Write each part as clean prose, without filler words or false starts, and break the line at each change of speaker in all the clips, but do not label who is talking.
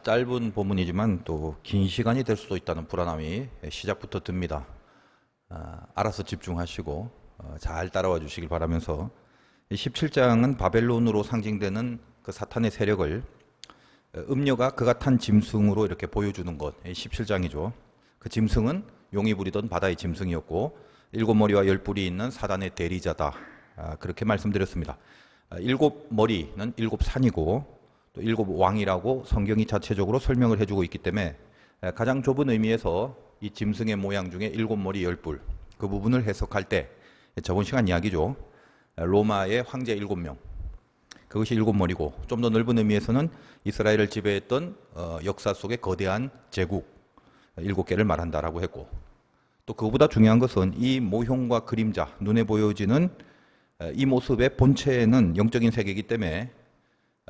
짧은 본문이지만 또 긴 시간이 될 수도 있다는 불안함이 시작부터 듭니다. 알아서 집중하시고 잘 따라와 주시길 바라면서 17장은 바벨론으로 상징되는 그 사탄의 세력을 음녀가 그가 탄 짐승으로 이렇게 보여주는 것, 17장이죠. 그 짐승은 용이 부리던 바다의 짐승이었고 일곱 머리와 열 뿔이 있는 사단의 대리자다. 그렇게 말씀드렸습니다. 일곱 머리는 일곱 산이고 또 일곱 왕이라고 성경이 자체적으로 설명을 해주고 있기 때문에 가장 좁은 의미에서 이 짐승의 모양 중에 일곱 머리 열 뿔 그 부분을 해석할 때 저번 시간 이야기죠. 로마의 황제 일곱 명 그것이 일곱 머리고 좀 더 넓은 의미에서는 이스라엘을 지배했던 역사 속의 거대한 제국 일곱 개를 말한다라고 했고 또 그보다 중요한 것은 이 모형과 그림자 눈에 보여지는 이 모습의 본체는 영적인 세계이기 때문에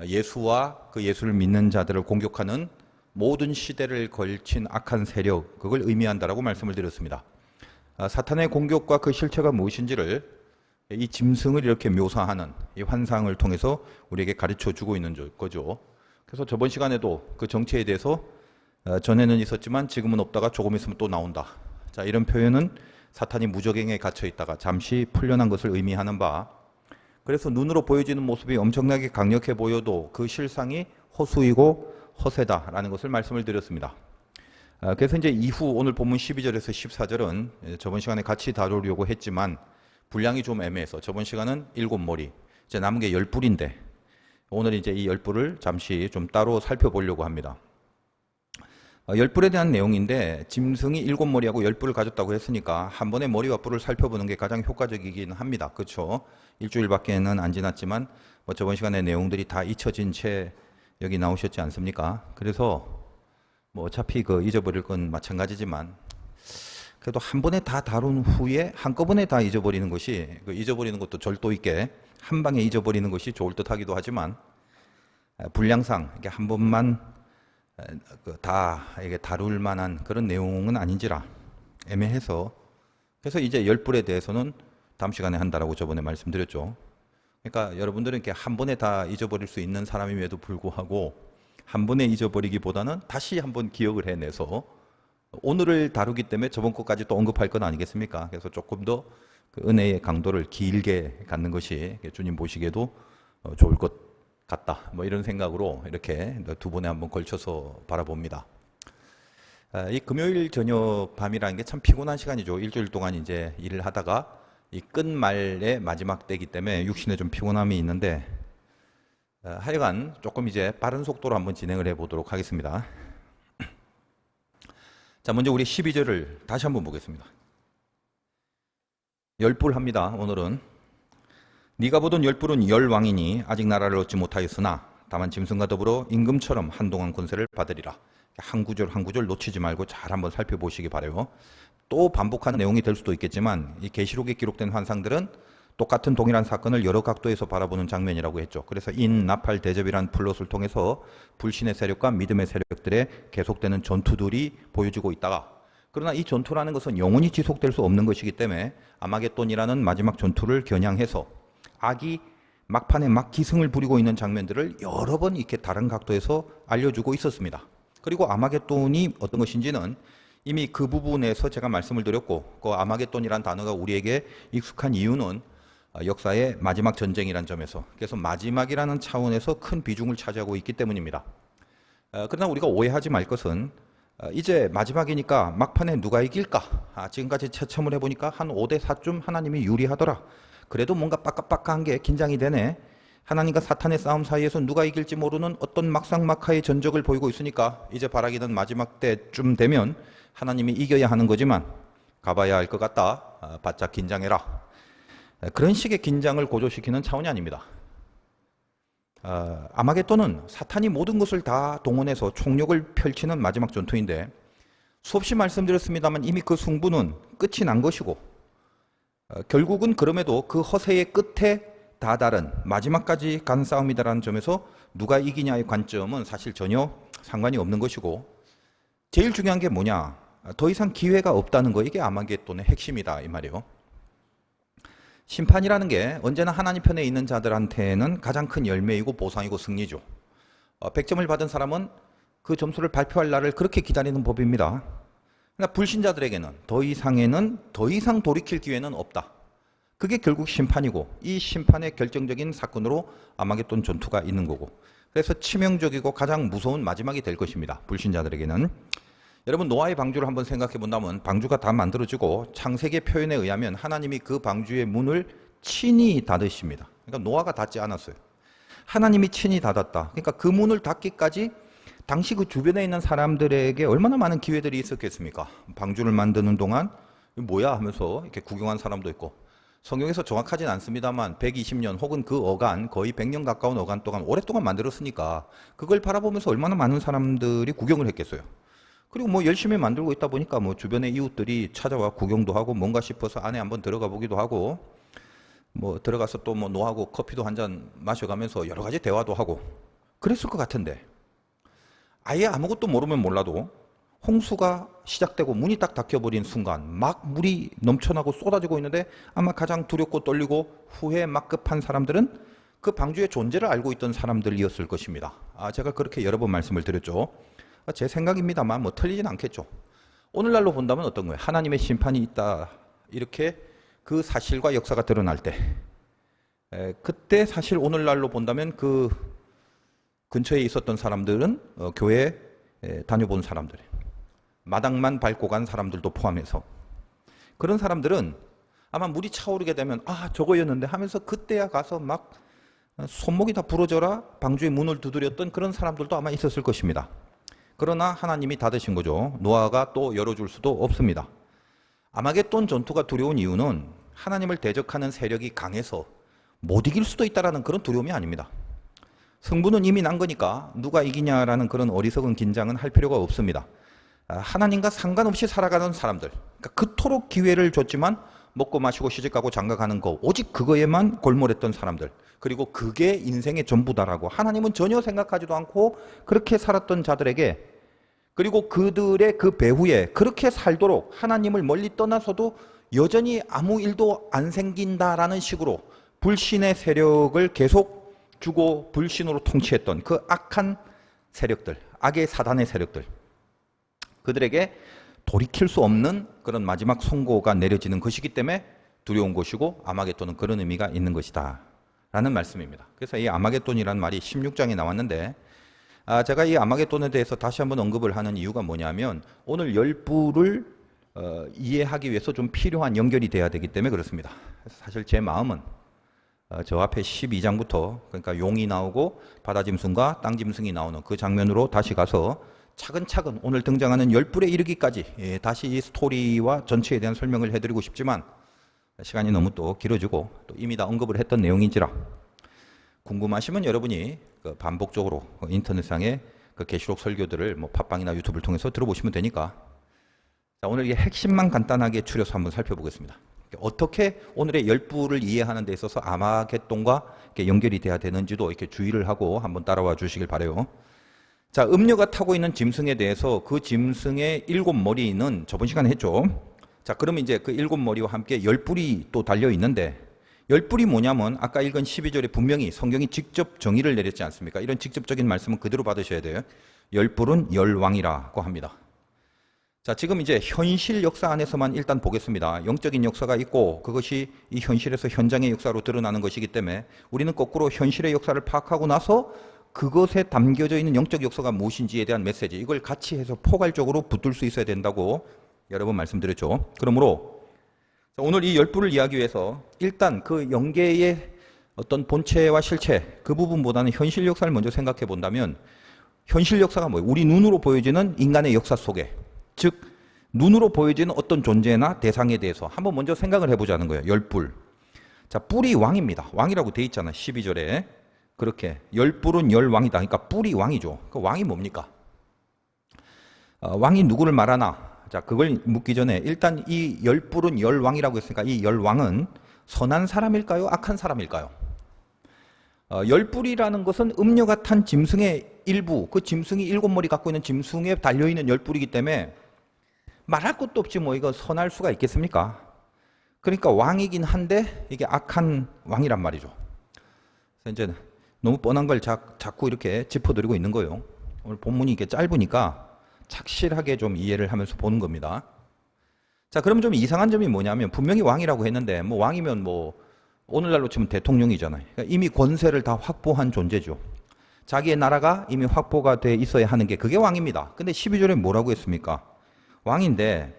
예수와 그 예수를 믿는 자들을 공격하는 모든 시대를 걸친 악한 세력 그걸 의미한다라고 말씀을 드렸습니다. 사탄의 공격과 그 실체가 무엇인지를 이 짐승을 이렇게 묘사하는 이 환상을 통해서 우리에게 가르쳐 주고 있는 거죠. 그래서 저번 시간에도 그 정체에 대해서 전에는 있었지만 지금은 없다가 조금 있으면 또 나온다. 자, 이런 표현은 사탄이 무적행에 갇혀 있다가 잠시 풀려난 것을 의미하는 바. 그래서 눈으로 보여지는 모습이 엄청나게 강력해 보여도 그 실상이 허수이고 허세다라는 것을 말씀을 드렸습니다. 그래서 이제 이후 오늘 본문 12절에서 14절은 저번 시간에 같이 다루려고 했지만 분량이 좀 애매해서 저번 시간은 일곱 머리, 이제 남은 게 열 뿔인데 오늘 이제 이 열 뿔을 잠시 좀 따로 살펴보려고 합니다. 열 뿔에 대한 내용인데 짐승이 일곱 머리하고 열 뿔을 가졌다고 했으니까 한 번에 머리와 뿔을 살펴보는 게 가장 효과적이긴 합니다. 그렇죠? 일주일밖에는 안 지났지만 저번 시간에 내용들이 다 잊혀진 채 여기 나오셨지 않습니까? 그래서 어차피 잊어버릴 건 마찬가지지만 그래도 한 번에 다 다룬 후에 한꺼번에 다 잊어버리는 것이 잊어버리는 것도 절도 있게 한 방에 잊어버리는 것이 좋을 듯하기도 하지만 분량상 이게 한 번만 다 이게 다룰 만한 그런 내용은 아닌지라 애매해서 그래서 이제 열 뿔에 대해서는 다음 시간에 한다라고 저번에 말씀드렸죠. 그러니까 여러분들은 이렇게 한 번에 다 잊어버릴 수 있는 사람임에도 불구하고 한 번에 잊어버리기보다는 다시 한번 기억을 해내서 오늘을 다루기 때문에 저번 것까지 또 언급할 건 아니겠습니까? 그래서 조금 더 그 은혜의 강도를 길게 갖는 것이 주님 보시기에도 좋을 것 같다. 이런 생각으로 이렇게 두 번에 한번 걸쳐서 바라봅니다. 이 금요일 저녁 밤이라는 게 참 피곤한 시간이죠. 일주일 동안 이제 일을 하다가 이 끝말의 마지막 때이기 때문에 육신에 좀 피곤함이 있는데 하여간 조금 이제 빠른 속도로 한번 진행을 해 보도록 하겠습니다. 자, 먼저 우리 12절을 다시 한번 보겠습니다. 열 뿔 합니다. 오늘은 네가 보던 열 뿔은 열 왕이니 아직 나라를 얻지 못하였으나 다만 짐승과 더불어 임금처럼 한동안 권세를 받으리라. 한 구절 한 구절 놓치지 말고 잘 한번 살펴보시기 바라요. 또 반복하는 내용이 될 수도 있겠지만 이 계시록에 기록된 환상들은 똑같은 동일한 사건을 여러 각도에서 바라보는 장면이라고 했죠. 그래서 인, 나팔, 대접이라는 플롯을 통해서 불신의 세력과 믿음의 세력들의 계속되는 전투들이 보여지고 있다가 그러나 이 전투라는 것은 영원히 지속될 수 없는 것이기 때문에 아마겟돈이라는 마지막 전투를 겨냥해서 악이 막판에 막 기승을 부리고 있는 장면들을 여러 번 이렇게 다른 각도에서 알려주고 있었습니다. 그리고 아마겟돈이 어떤 것인지는 이미 그 부분에서 제가 말씀을 드렸고 그 아마겟돈이라는 단어가 우리에게 익숙한 이유는 역사의 마지막 전쟁이라는 점에서 그래서 마지막이라는 차원에서 큰 비중을 차지하고 있기 때문입니다. 그러나 우리가 오해하지 말 것은 이제 마지막이니까 막판에 누가 이길까? 지금까지 채점을 해보니까 한 5대 4쯤 하나님이 유리하더라. 그래도 뭔가 빡빡빡한 게 긴장이 되네. 하나님과 사탄의 싸움 사이에서 누가 이길지 모르는 어떤 막상막하의 전적을 보이고 있으니까 이제 바라기는 마지막 때쯤 되면 하나님이 이겨야 하는 거지만 가봐야 할 것 같다. 바짝 긴장해라. 그런 식의 긴장을 고조시키는 차원이 아닙니다. 아마겟돈은 사탄이 모든 것을 다 동원해서 총력을 펼치는 마지막 전투인데 수없이 말씀드렸습니다만 이미 그 승부는 끝이 난 것이고 결국은 그럼에도 그 허세의 끝에 다다른 마지막까지 간 싸움이다라는 점에서 누가 이기냐의 관점은 사실 전혀 상관이 없는 것이고 제일 중요한 게 뭐냐? 더 이상 기회가 없다는 거 이게 아마겟돈의 핵심이다 이 말이에요. 심판이라는 게 언제나 하나님 편에 있는 자들한테는 가장 큰 열매이고 보상이고 승리죠. 100점을 받은 사람은 그 점수를 발표할 날을 그렇게 기다리는 법입니다. 그러나 불신자들에게는 더 이상 돌이킬 기회는 없다. 그게 결국 심판이고, 이 심판의 결정적인 사건으로 아마겟돈 전투가 있는 거고, 그래서 치명적이고 가장 무서운 마지막이 될 것입니다. 불신자들에게는. 여러분, 노아의 방주를 한번 생각해 본다면 방주가 다 만들어지고 창세기의 표현에 의하면 하나님이 그 방주의 문을 친히 닫으십니다. 그러니까 노아가 닫지 않았어요. 하나님이 친히 닫았다. 그러니까 그 문을 닫기까지 당시 그 주변에 있는 사람들에게 얼마나 많은 기회들이 있었겠습니까? 방주를 만드는 동안 뭐야 하면서 이렇게 구경한 사람도 있고, 성경에서 정확하진 않습니다만 120년 혹은 그 어간, 거의 100년 가까운 어간 동안 오랫동안 만들었으니까 그걸 바라보면서 얼마나 많은 사람들이 구경을 했겠어요. 그리고 뭐 열심히 만들고 있다 보니까 뭐 주변의 이웃들이 찾아와 구경도 하고 뭔가 싶어서 안에 한번 들어가 보기도 하고, 뭐 들어가서 또 뭐 노하고 커피도 한 잔 마셔가면서 여러 가지 대화도 하고 그랬을 것 같은데, 아예 아무것도 모르면 몰라도 홍수가 시작되고 문이 딱 닫혀버린 순간 막 물이 넘쳐나고 쏟아지고 있는데 아마 가장 두렵고 떨리고 후회에 막 급한 사람들은 그 방주의 존재를 알고 있던 사람들이었을 것입니다. 제가 그렇게 여러 번 말씀을 드렸죠. 제 생각입니다만 뭐 틀리진 않겠죠. 오늘날로 본다면 어떤 거예요? 하나님의 심판이 있다, 이렇게 그 사실과 역사가 드러날 때, 그때 사실 오늘날로 본다면 그 근처에 있었던 사람들은 교회에 다녀본 사람들, 마당만 밟고 간 사람들도 포함해서, 그런 사람들은 아마 물이 차오르게 되면 저거였는데 하면서 그때야 가서 막 손목이 다 부러져라 방주의 문을 두드렸던 그런 사람들도 아마 있었을 것입니다. 그러나 하나님이 닫으신 거죠. 노아가 또 열어줄 수도 없습니다. 아마겟돈 전투가 두려운 이유는 하나님을 대적하는 세력이 강해서 못 이길 수도 있다는 그런 두려움이 아닙니다. 승부는 이미 난 거니까 누가 이기냐라는 그런 어리석은 긴장은 할 필요가 없습니다. 하나님과 상관없이 살아가는 사람들, 그러니까 그토록 기회를 줬지만 먹고 마시고 시집가고 장가가는 거 오직 그거에만 골몰했던 사람들, 그리고 그게 인생의 전부다라고 하나님은 전혀 생각하지도 않고 그렇게 살았던 자들에게, 그리고 그들의 그 배후에 그렇게 살도록 하나님을 멀리 떠나서도 여전히 아무 일도 안 생긴다라는 식으로 불신의 세력을 계속 주고 불신으로 통치했던 그 악한 세력들, 악의 사단의 세력들, 그들에게 돌이킬 수 없는 그런 마지막 선고가 내려지는 것이기 때문에 두려운 것이고, 아마겟돈은 그런 의미가 있는 것이다 라는 말씀입니다. 그래서 이 아마겟돈이라는 말이 16장에 나왔는데, 제가 이 아마겟돈에 대해서 다시 한번 언급을 하는 이유가 뭐냐면 오늘 열부를 이해하기 위해서 좀 필요한 연결이 돼야 되기 때문에 그렇습니다. 사실 제 마음은 저 앞에 12장부터, 그러니까 용이 나오고 바다짐승과 땅짐승이 나오는 그 장면으로 다시 가서 차근차근 오늘 등장하는 열불에 이르기까지 다시 이 스토리와 전체에 대한 설명을 해드리고 싶지만 시간이 너무 또 길어지고 또 이미 다 언급을 했던 내용인지라, 궁금하시면 여러분이 반복적으로 인터넷상의 그 계시록 설교들을 뭐 팟빵이나 유튜브를 통해서 들어보시면 되니까, 자, 오늘 이 핵심만 간단하게 추려서 한번 살펴보겠습니다. 어떻게 오늘의 열부를 이해하는 데 있어서 아마겟돈과 이렇게 연결이 돼야 되는지도 이렇게 주의를 하고 한번 따라와 주시길 바라요. 자, 음녀가 타고 있는 짐승에 대해서 그 짐승의 7머리는 저번 시간에 했죠. 자, 그러면 이제 그 7머리와 함께 10뿔이 또 달려 있는데, 10뿔이 뭐냐면 아까 읽은 12절에 분명히 성경이 직접 정의를 내렸지 않습니까? 이런 직접적인 말씀은 그대로 받으셔야 돼요. 10뿔은 열왕이라고 합니다. 자, 지금 이제 현실 역사 안에서만 일단 보겠습니다. 영적인 역사가 있고 그것이 이 현실에서 현장의 역사로 드러나는 것이기 때문에 우리는 거꾸로 현실의 역사를 파악하고 나서 그것에 담겨져 있는 영적 역사가 무엇인지에 대한 메시지, 이걸 같이 해서 포괄적으로 붙들 수 있어야 된다고 여러 번 말씀드렸죠. 그러므로 오늘 이 열불을 이해하기 위해서 일단 그 영계의 어떤 본체와 실체, 그 부분보다는 현실 역사를 먼저 생각해 본다면, 현실 역사가 뭐예요? 우리 눈으로 보여지는 인간의 역사 속에, 즉 눈으로 보여지는 어떤 존재나 대상에 대해서 한번 먼저 생각을 해보자는 거예요. 열불. 자, 뿔이 왕입니다. 왕이라고 돼 있잖아, 12절에. 그렇게 열뿔은 열왕이다. 그러니까 뿔이 왕이죠. 그 왕이 뭡니까? 왕이 누구를 말하나? 자, 그걸 묻기 전에 일단 이 열뿔은 열왕이라고 했으니까 이 열왕은 선한 사람일까요? 악한 사람일까요? 열뿔이라는 것은 음녀가 탄 짐승의 일부, 그 짐승이 7머리 갖고 있는 짐승에 달려있는 열뿔이기 때문에 말할 것도 없지 뭐 이거 선할 수가 있겠습니까? 그러니까 왕이긴 한데 이게 악한 왕이란 말이죠. 그래서 이제 너무 뻔한 걸 자꾸 이렇게 짚어드리고 있는 거예요. 오늘 본문이 이게 짧으니까 착실하게 좀 이해를 하면서 보는 겁니다. 자, 그러면 좀 이상한 점이 뭐냐면 분명히 왕이라고 했는데 뭐 왕이면 뭐 오늘날로 치면 대통령이잖아요. 그러니까 이미 권세를 다 확보한 존재죠. 자기의 나라가 이미 확보가 돼 있어야 하는 게 그게 왕입니다. 근데 12절에 뭐라고 했습니까? 왕인데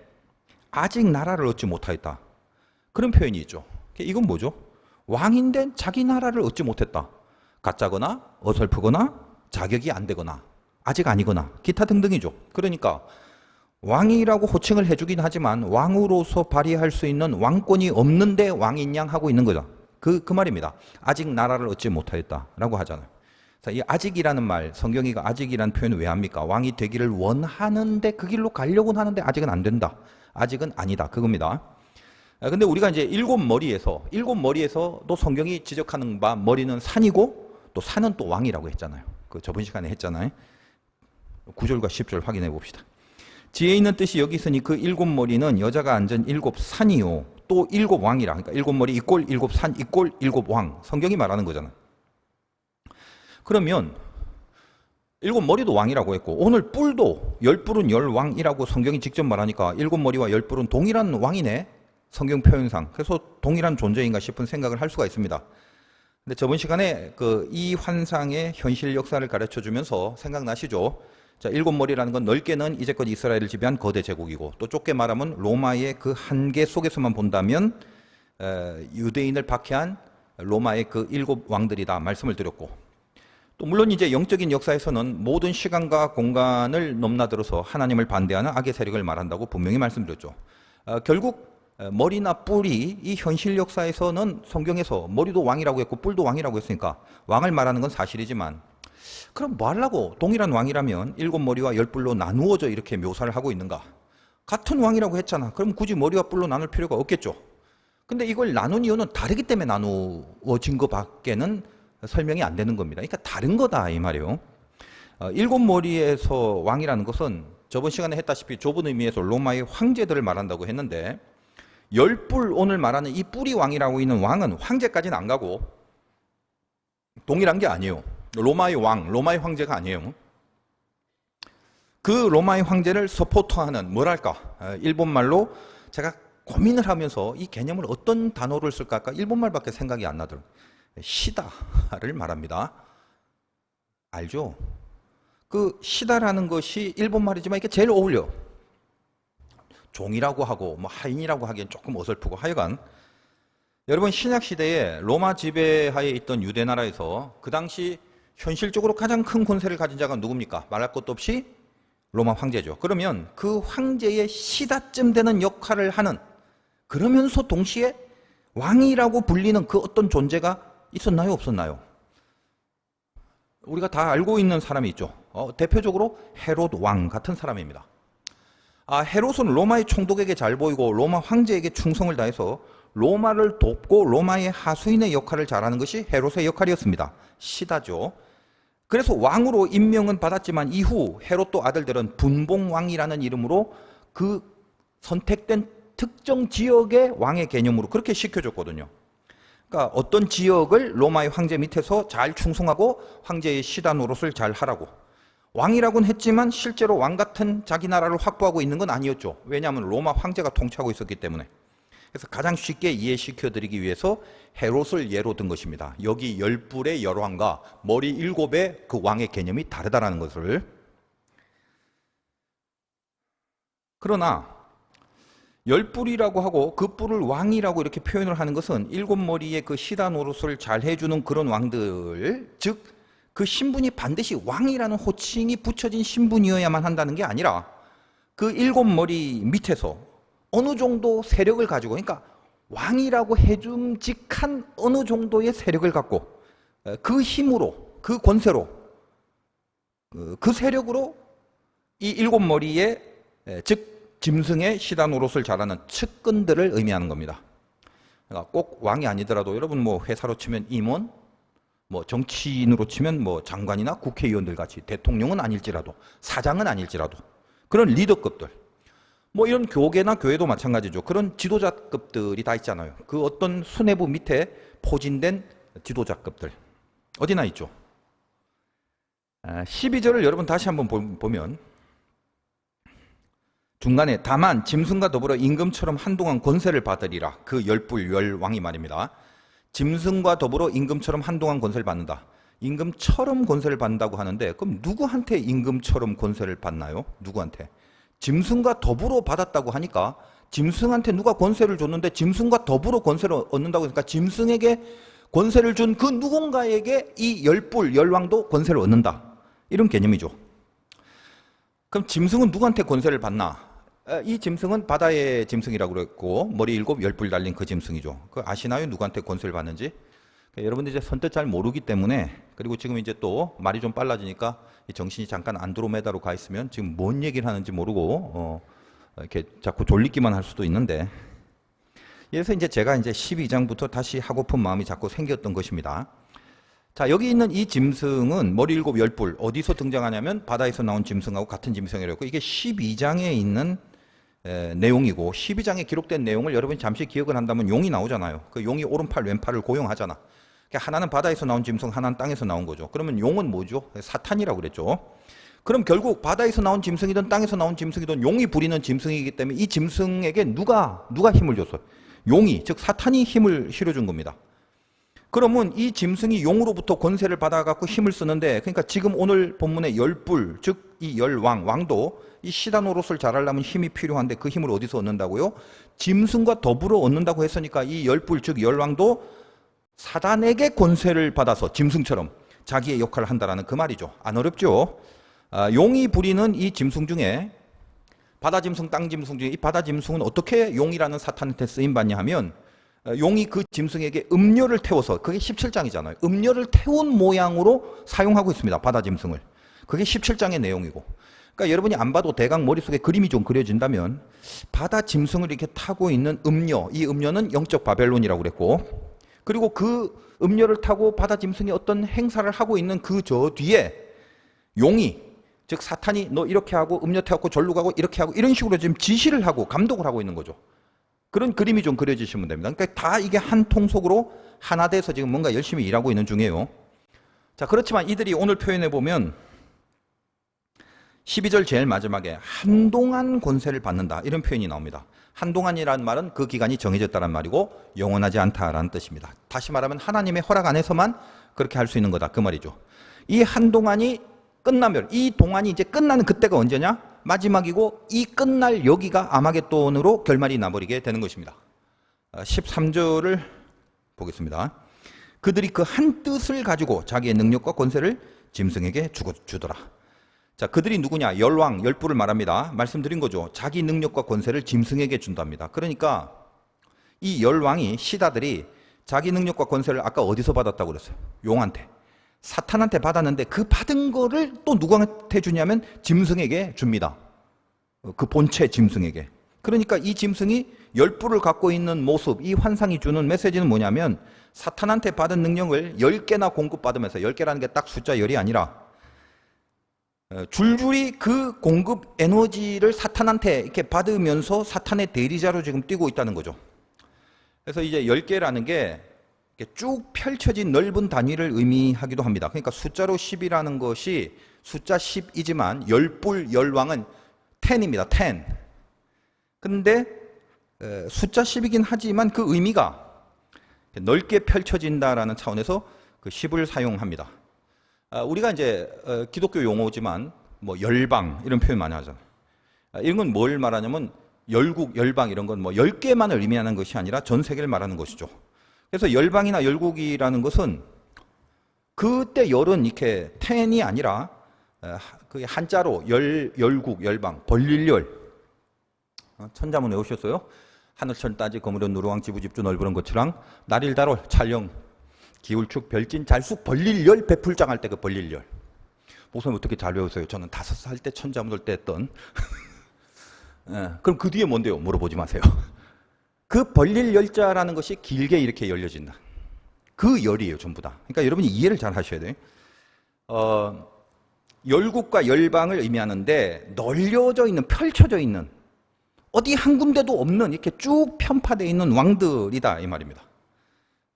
아직 나라를 얻지 못하였다. 그런 표현이 있죠. 이건 뭐죠? 왕인데 자기 나라를 얻지 못했다. 가짜거나 어설프거나 자격이 안 되거나 아직 아니거나 기타 등등이죠. 그러니까 왕이라고 호칭을 해주긴 하지만 왕으로서 발휘할 수 있는 왕권이 없는데 왕인 양 하고 있는 거죠. 그 말입니다. 아직 나라를 얻지 못하였다라고 하잖아요. 이 아직이라는 말, 성경이가 아직이라는 표현을 왜 합니까? 왕이 되기를 원하는데 그 길로 가려고는 하는데 아직은 안 된다. 아직은 아니다. 그겁니다. 근데 우리가 이제 일곱 머리에서도 성경이 지적하는 바 머리는 산이고 또 산은 또 왕이라고 했잖아요. 그 저번 시간에 했잖아요. 9절과 10절 확인해 봅시다. 지혜 있는 뜻이 여기 있으니 그 일곱 머리는 여자가 앉은 일곱 산이요. 또 일곱 왕이라. 그러니까 일곱 머리 이꼴 일곱 산 이꼴 일곱 왕. 성경이 말하는 거잖아요. 그러면 일곱 머리도 왕이라고 했고 오늘 뿔도 열 뿔은 열 왕이라고 성경이 직접 말하니까 일곱 머리와 열 뿔은 동일한 왕이네. 성경 표현상. 그래서 동일한 존재인가 싶은 생각을 할 수가 있습니다. 근데 저번 시간에 이 환상의 현실 역사를 가르쳐 주면서 생각나시죠? 자, 일곱 머리라는 건 넓게는 이제껏 이스라엘을 지배한 거대 제국이고 또 좁게 말하면 로마의 그 한계 속에서만 본다면 유대인을 박해한 로마의 그 일곱 왕들이다 말씀을 드렸고 또 물론 이제 영적인 역사에서는 모든 시간과 공간을 넘나들어서 하나님을 반대하는 악의 세력을 말한다고 분명히 말씀드렸죠. 결국 머리나 뿔이 이 현실 역사에서는 성경에서 머리도 왕이라고 했고 뿔도 왕이라고 했으니까 왕을 말하는 건 사실이지만 그럼 뭐 하려고 동일한 왕이라면 일곱 머리와 열 뿔로 나누어져 이렇게 묘사를 하고 있는가? 같은 왕이라고 했잖아. 그럼 굳이 머리와 뿔로 나눌 필요가 없겠죠. 근데 이걸 나눈 이유는 다르기 때문에 나누어진 것밖에는 설명이 안 되는 겁니다. 그러니까 다른 거다 이 말이에요. 일곱 머리에서 왕이라는 것은 저번 시간에 했다시피 좁은 의미에서 로마의 황제들을 말한다고 했는데 열 뿔 오늘 말하는 이 뿔이 왕이라고 있는 왕은 황제까지는 안 가고 동일한 게 아니에요. 로마의 왕, 로마의 황제가 아니에요. 그 로마의 황제를 서포터하는 뭐랄까 일본말로 제가 고민을 하면서 이 개념을 어떤 단어를 쓸까 할까 일본말밖에 생각이 안 나더라고요. 시다를 말합니다. 알죠? 그 시다라는 것이 일본말이지만 이게 제일 어울려. 종이라고 하고 뭐 하인이라고 하기엔 조금 어설프고 하여간 여러분 신약 시대에 로마 지배하에 있던 유대 나라에서 그 당시 현실적으로 가장 큰 권세를 가진 자가 누굽니까? 말할 것도 없이 로마 황제죠. 그러면 그 황제의 시다쯤 되는 역할을 하는 그러면서 동시에 왕이라고 불리는 그 어떤 존재가 있었나요? 없었나요? 우리가 다 알고 있는 사람이 있죠. 대표적으로 헤롯 왕 같은 사람입니다. 헤롯은 로마의 총독에게 잘 보이고 로마 황제에게 충성을 다해서 로마를 돕고 로마의 하수인의 역할을 잘하는 것이 헤롯의 역할이었습니다. 시다죠. 그래서 왕으로 임명은 받았지만 이후 헤롯도 아들들은 분봉왕이라는 이름으로 그 선택된 특정 지역의 왕의 개념으로 그렇게 시켜줬거든요. 그러니까 어떤 지역을 로마의 황제 밑에서 잘 충성하고 황제의 시다 노릇을 잘 하라고. 왕이라고는 했지만 실제로 왕 같은 자기 나라를 확보하고 있는 건 아니었죠. 왜냐하면 로마 황제가 통치하고 있었기 때문에. 그래서 가장 쉽게 이해시켜 드리기 위해서 헤롯을 예로 든 것입니다. 여기 열 뿔의 열왕과 머리 일곱의 그 왕의 개념이 다르다라는 것을. 그러나 열 뿔이라고 하고 그 뿔을 왕이라고 이렇게 표현을 하는 것은 일곱 머리의 그 시다 노릇을 잘 해주는 그런 왕들, 즉 그 신분이 반드시 왕이라는 호칭이 붙여진 신분이어야만 한다는 게 아니라 그 일곱 머리 밑에서 어느 정도 세력을 가지고, 그러니까 왕이라고 해줌직한 어느 정도의 세력을 갖고 그 힘으로, 그 권세로, 그 세력으로 이 일곱 머리의 즉 짐승의 시다 노릇을 잘하는 측근들을 의미하는 겁니다. 그러니까 꼭 왕이 아니더라도 여러분 뭐 회사로 치면 임원, 뭐 정치인으로 치면 뭐 장관이나 국회의원들 같이 대통령은 아닐지라도 사장은 아닐지라도 그런 리더급들, 뭐 이런 교계나 교회도 마찬가지죠. 그런 지도자급들이 다 있잖아요. 그 어떤 수뇌부 밑에 포진된 지도자급들 어디나 있죠. 12절을 여러분 다시 한번 보면 중간에 다만 짐승과 더불어 임금처럼 한동안 권세를 받으리라. 그 열불 열왕이 말입니다. 짐승과 더불어 임금처럼 한동안 권세를 받는다. 임금처럼 권세를 받는다고 하는데 그럼 누구한테 임금처럼 권세를 받나요? 누구한테? 짐승과 더불어 받았다고 하니까 짐승한테 누가 권세를 줬는데 짐승과 더불어 권세를 얻는다고 하니까 짐승에게 권세를 준 그 누군가에게 이 열불 열왕도 권세를 얻는다. 이런 개념이죠. 그럼 짐승은 누구한테 권세를 받나? 이 짐승은 바다의 짐승이라고 그랬고 머리 7 열뿔 달린 그 짐승이죠. 그 아시나요? 누구한테 권세를 받는지? 여러분들 이제 선뜻 잘 모르기 때문에 그리고 지금 이제 또 말이 좀 빨라지니까 정신이 잠깐 안드로메다로 가 있으면 지금 뭔 얘기를 하는지 모르고 이렇게 자꾸 졸리기만 할 수도 있는데 그래서 이제 제가 이제 12장부터 다시 하고픈 마음이 자꾸 생겼던 것입니다. 자, 여기 있는 이 짐승은 머리 7 열뿔 어디서 등장하냐면 바다에서 나온 짐승하고 같은 짐승이라고 이게 12장에 있는 내용이고 12장에 기록된 내용을 여러분이 잠시 기억을 한다면 용이 나오잖아요. 그 용이 오른팔 왼팔을 고용하잖아. 그러니까 하나는 바다에서 나온 짐승, 하나는 땅에서 나온 거죠. 그러면 용은 뭐죠? 사탄이라고 그랬죠. 그럼 결국 바다에서 나온 짐승이든 땅에서 나온 짐승이든 용이 부리는 짐승이기 때문에 이 짐승에게 누가 힘을 줬어요? 용이, 즉 사탄이 힘을 실어준 겁니다. 그러면 이 짐승이 용으로부터 권세를 받아갖고 힘을 쓰는데 그러니까 지금 오늘 본문의 열불, 즉 이 열왕, 왕도 이 시다 노릇을 잘하려면 힘이 필요한데 그 힘을 어디서 얻는다고요? 짐승과 더불어 얻는다고 했으니까 이 열불, 즉 열왕도 사단에게 권세를 받아서 짐승처럼 자기의 역할을 한다라는 그 말이죠. 안 어렵죠? 용이 부리는 이 짐승 중에 바다 짐승, 땅 짐승 중에 이 바다 짐승은 어떻게 용이라는 사탄한테 쓰임받냐 하면 용이 그 짐승에게 음료를 태워서 그게 17장이잖아요. 음료를 태운 모양으로 사용하고 있습니다. 바다 짐승을. 그게 17장의 내용이고. 그러니까 여러분이 안 봐도 대강 머릿속에 그림이 좀 그려진다면 바다 짐승을 이렇게 타고 있는 음료, 이 음료는 영적 바벨론이라고 그랬고 그리고 그 음료를 타고 바다 짐승이 어떤 행사를 하고 있는 그 저 뒤에 용이 즉 사탄이 너 이렇게 하고 음료 태웠고 절로 가고 이렇게 하고 이런 식으로 지금 지시를 하고 감독을 하고 있는 거죠. 그런 그림이 좀 그려지시면 됩니다. 그러니까 다 이게 한 통속으로 하나 돼서 지금 뭔가 열심히 일하고 있는 중이에요. 자, 그렇지만 이들이 오늘 표현해 보면 12절 제일 마지막에 한동안 권세를 받는다 이런 표현이 나옵니다. 한동안이라는 말은 그 기간이 정해졌다는 말이고 영원하지 않다라는 뜻입니다. 다시 말하면 하나님의 허락 안에서만 그렇게 할 수 있는 거다 그 말이죠. 이 한동안이 끝나면 이 동안이 이제 끝나는 그때가 언제냐? 마지막이고 이 끝날 여기가 아마겟돈으로 결말이 나버리게 되는 것입니다. 13절을 보겠습니다. 그들이 그 한 뜻을 가지고 자기의 능력과 권세를 짐승에게 주더라. 자, 그들이 누구냐? 열왕, 열부를 말합니다. 말씀드린 거죠. 자기 능력과 권세를 짐승에게 준답니다. 그러니까 이 열왕이 시다들이 자기 능력과 권세를 아까 어디서 받았다고 그랬어요? 용한테. 사탄한테 받았는데 그 받은 거를 또 누구한테 주냐면 짐승에게 줍니다. 그 본체 짐승에게. 그러니까 이 짐승이 열부를 갖고 있는 모습, 이 환상이 주는 메시지는 뭐냐면 사탄한테 받은 능력을 10개나 공급받으면서 10개라는 게 딱 숫자 10이 아니라 줄줄이 그 공급 에너지를 사탄한테 이렇게 받으면서 사탄의 대리자로 지금 뛰고 있다는 거죠. 그래서 이제 10개라는 게 쭉 펼쳐진 넓은 단위를 의미하기도 합니다. 그러니까 숫자로 10이라는 것이 숫자 10이지만 열불 열왕은 10입니다. 10. 근데 숫자 10이긴 하지만 그 의미가 넓게 펼쳐진다라는 차원에서 그 10을 사용합니다. 우리가 이제 기독교 용어지만 뭐 열방 이런 표현 많이 하잖아요. 이런 건 뭘 말하냐면 열국, 열방 이런 건 뭐 10개만을 의미하는 것이 아니라 전 세계를 말하는 것이죠. 그래서 열방이나 열국이라는 것은 그때 열은 이렇게 텐이 아니라 그 한자로 열국, 열방, 벌릴열. 천자문 외우셨어요? 하늘천 따지 거무른 누르왕 지부집주 넓으른 거치랑 날일달월 촬영 기울축 별진 잘숙 벌릴열 배풀장 할 때 그 벌릴열. 목사님 어떻게 잘 외우세요? 저는 5살 때 천자문을 때 했던. 그럼 그 뒤에 뭔데요? 물어보지 마세요. 그 벌릴 열자라는 것이 길게 이렇게 열려진다. 그 열이에요, 전부 다. 그러니까 여러분이 이해를 잘 하셔야 돼요. 열국과 열방을 의미하는데 널려져 있는, 펼쳐져 있는, 어디 한 군데도 없는 이렇게 쭉 편파되어 있는 왕들이다 이 말입니다.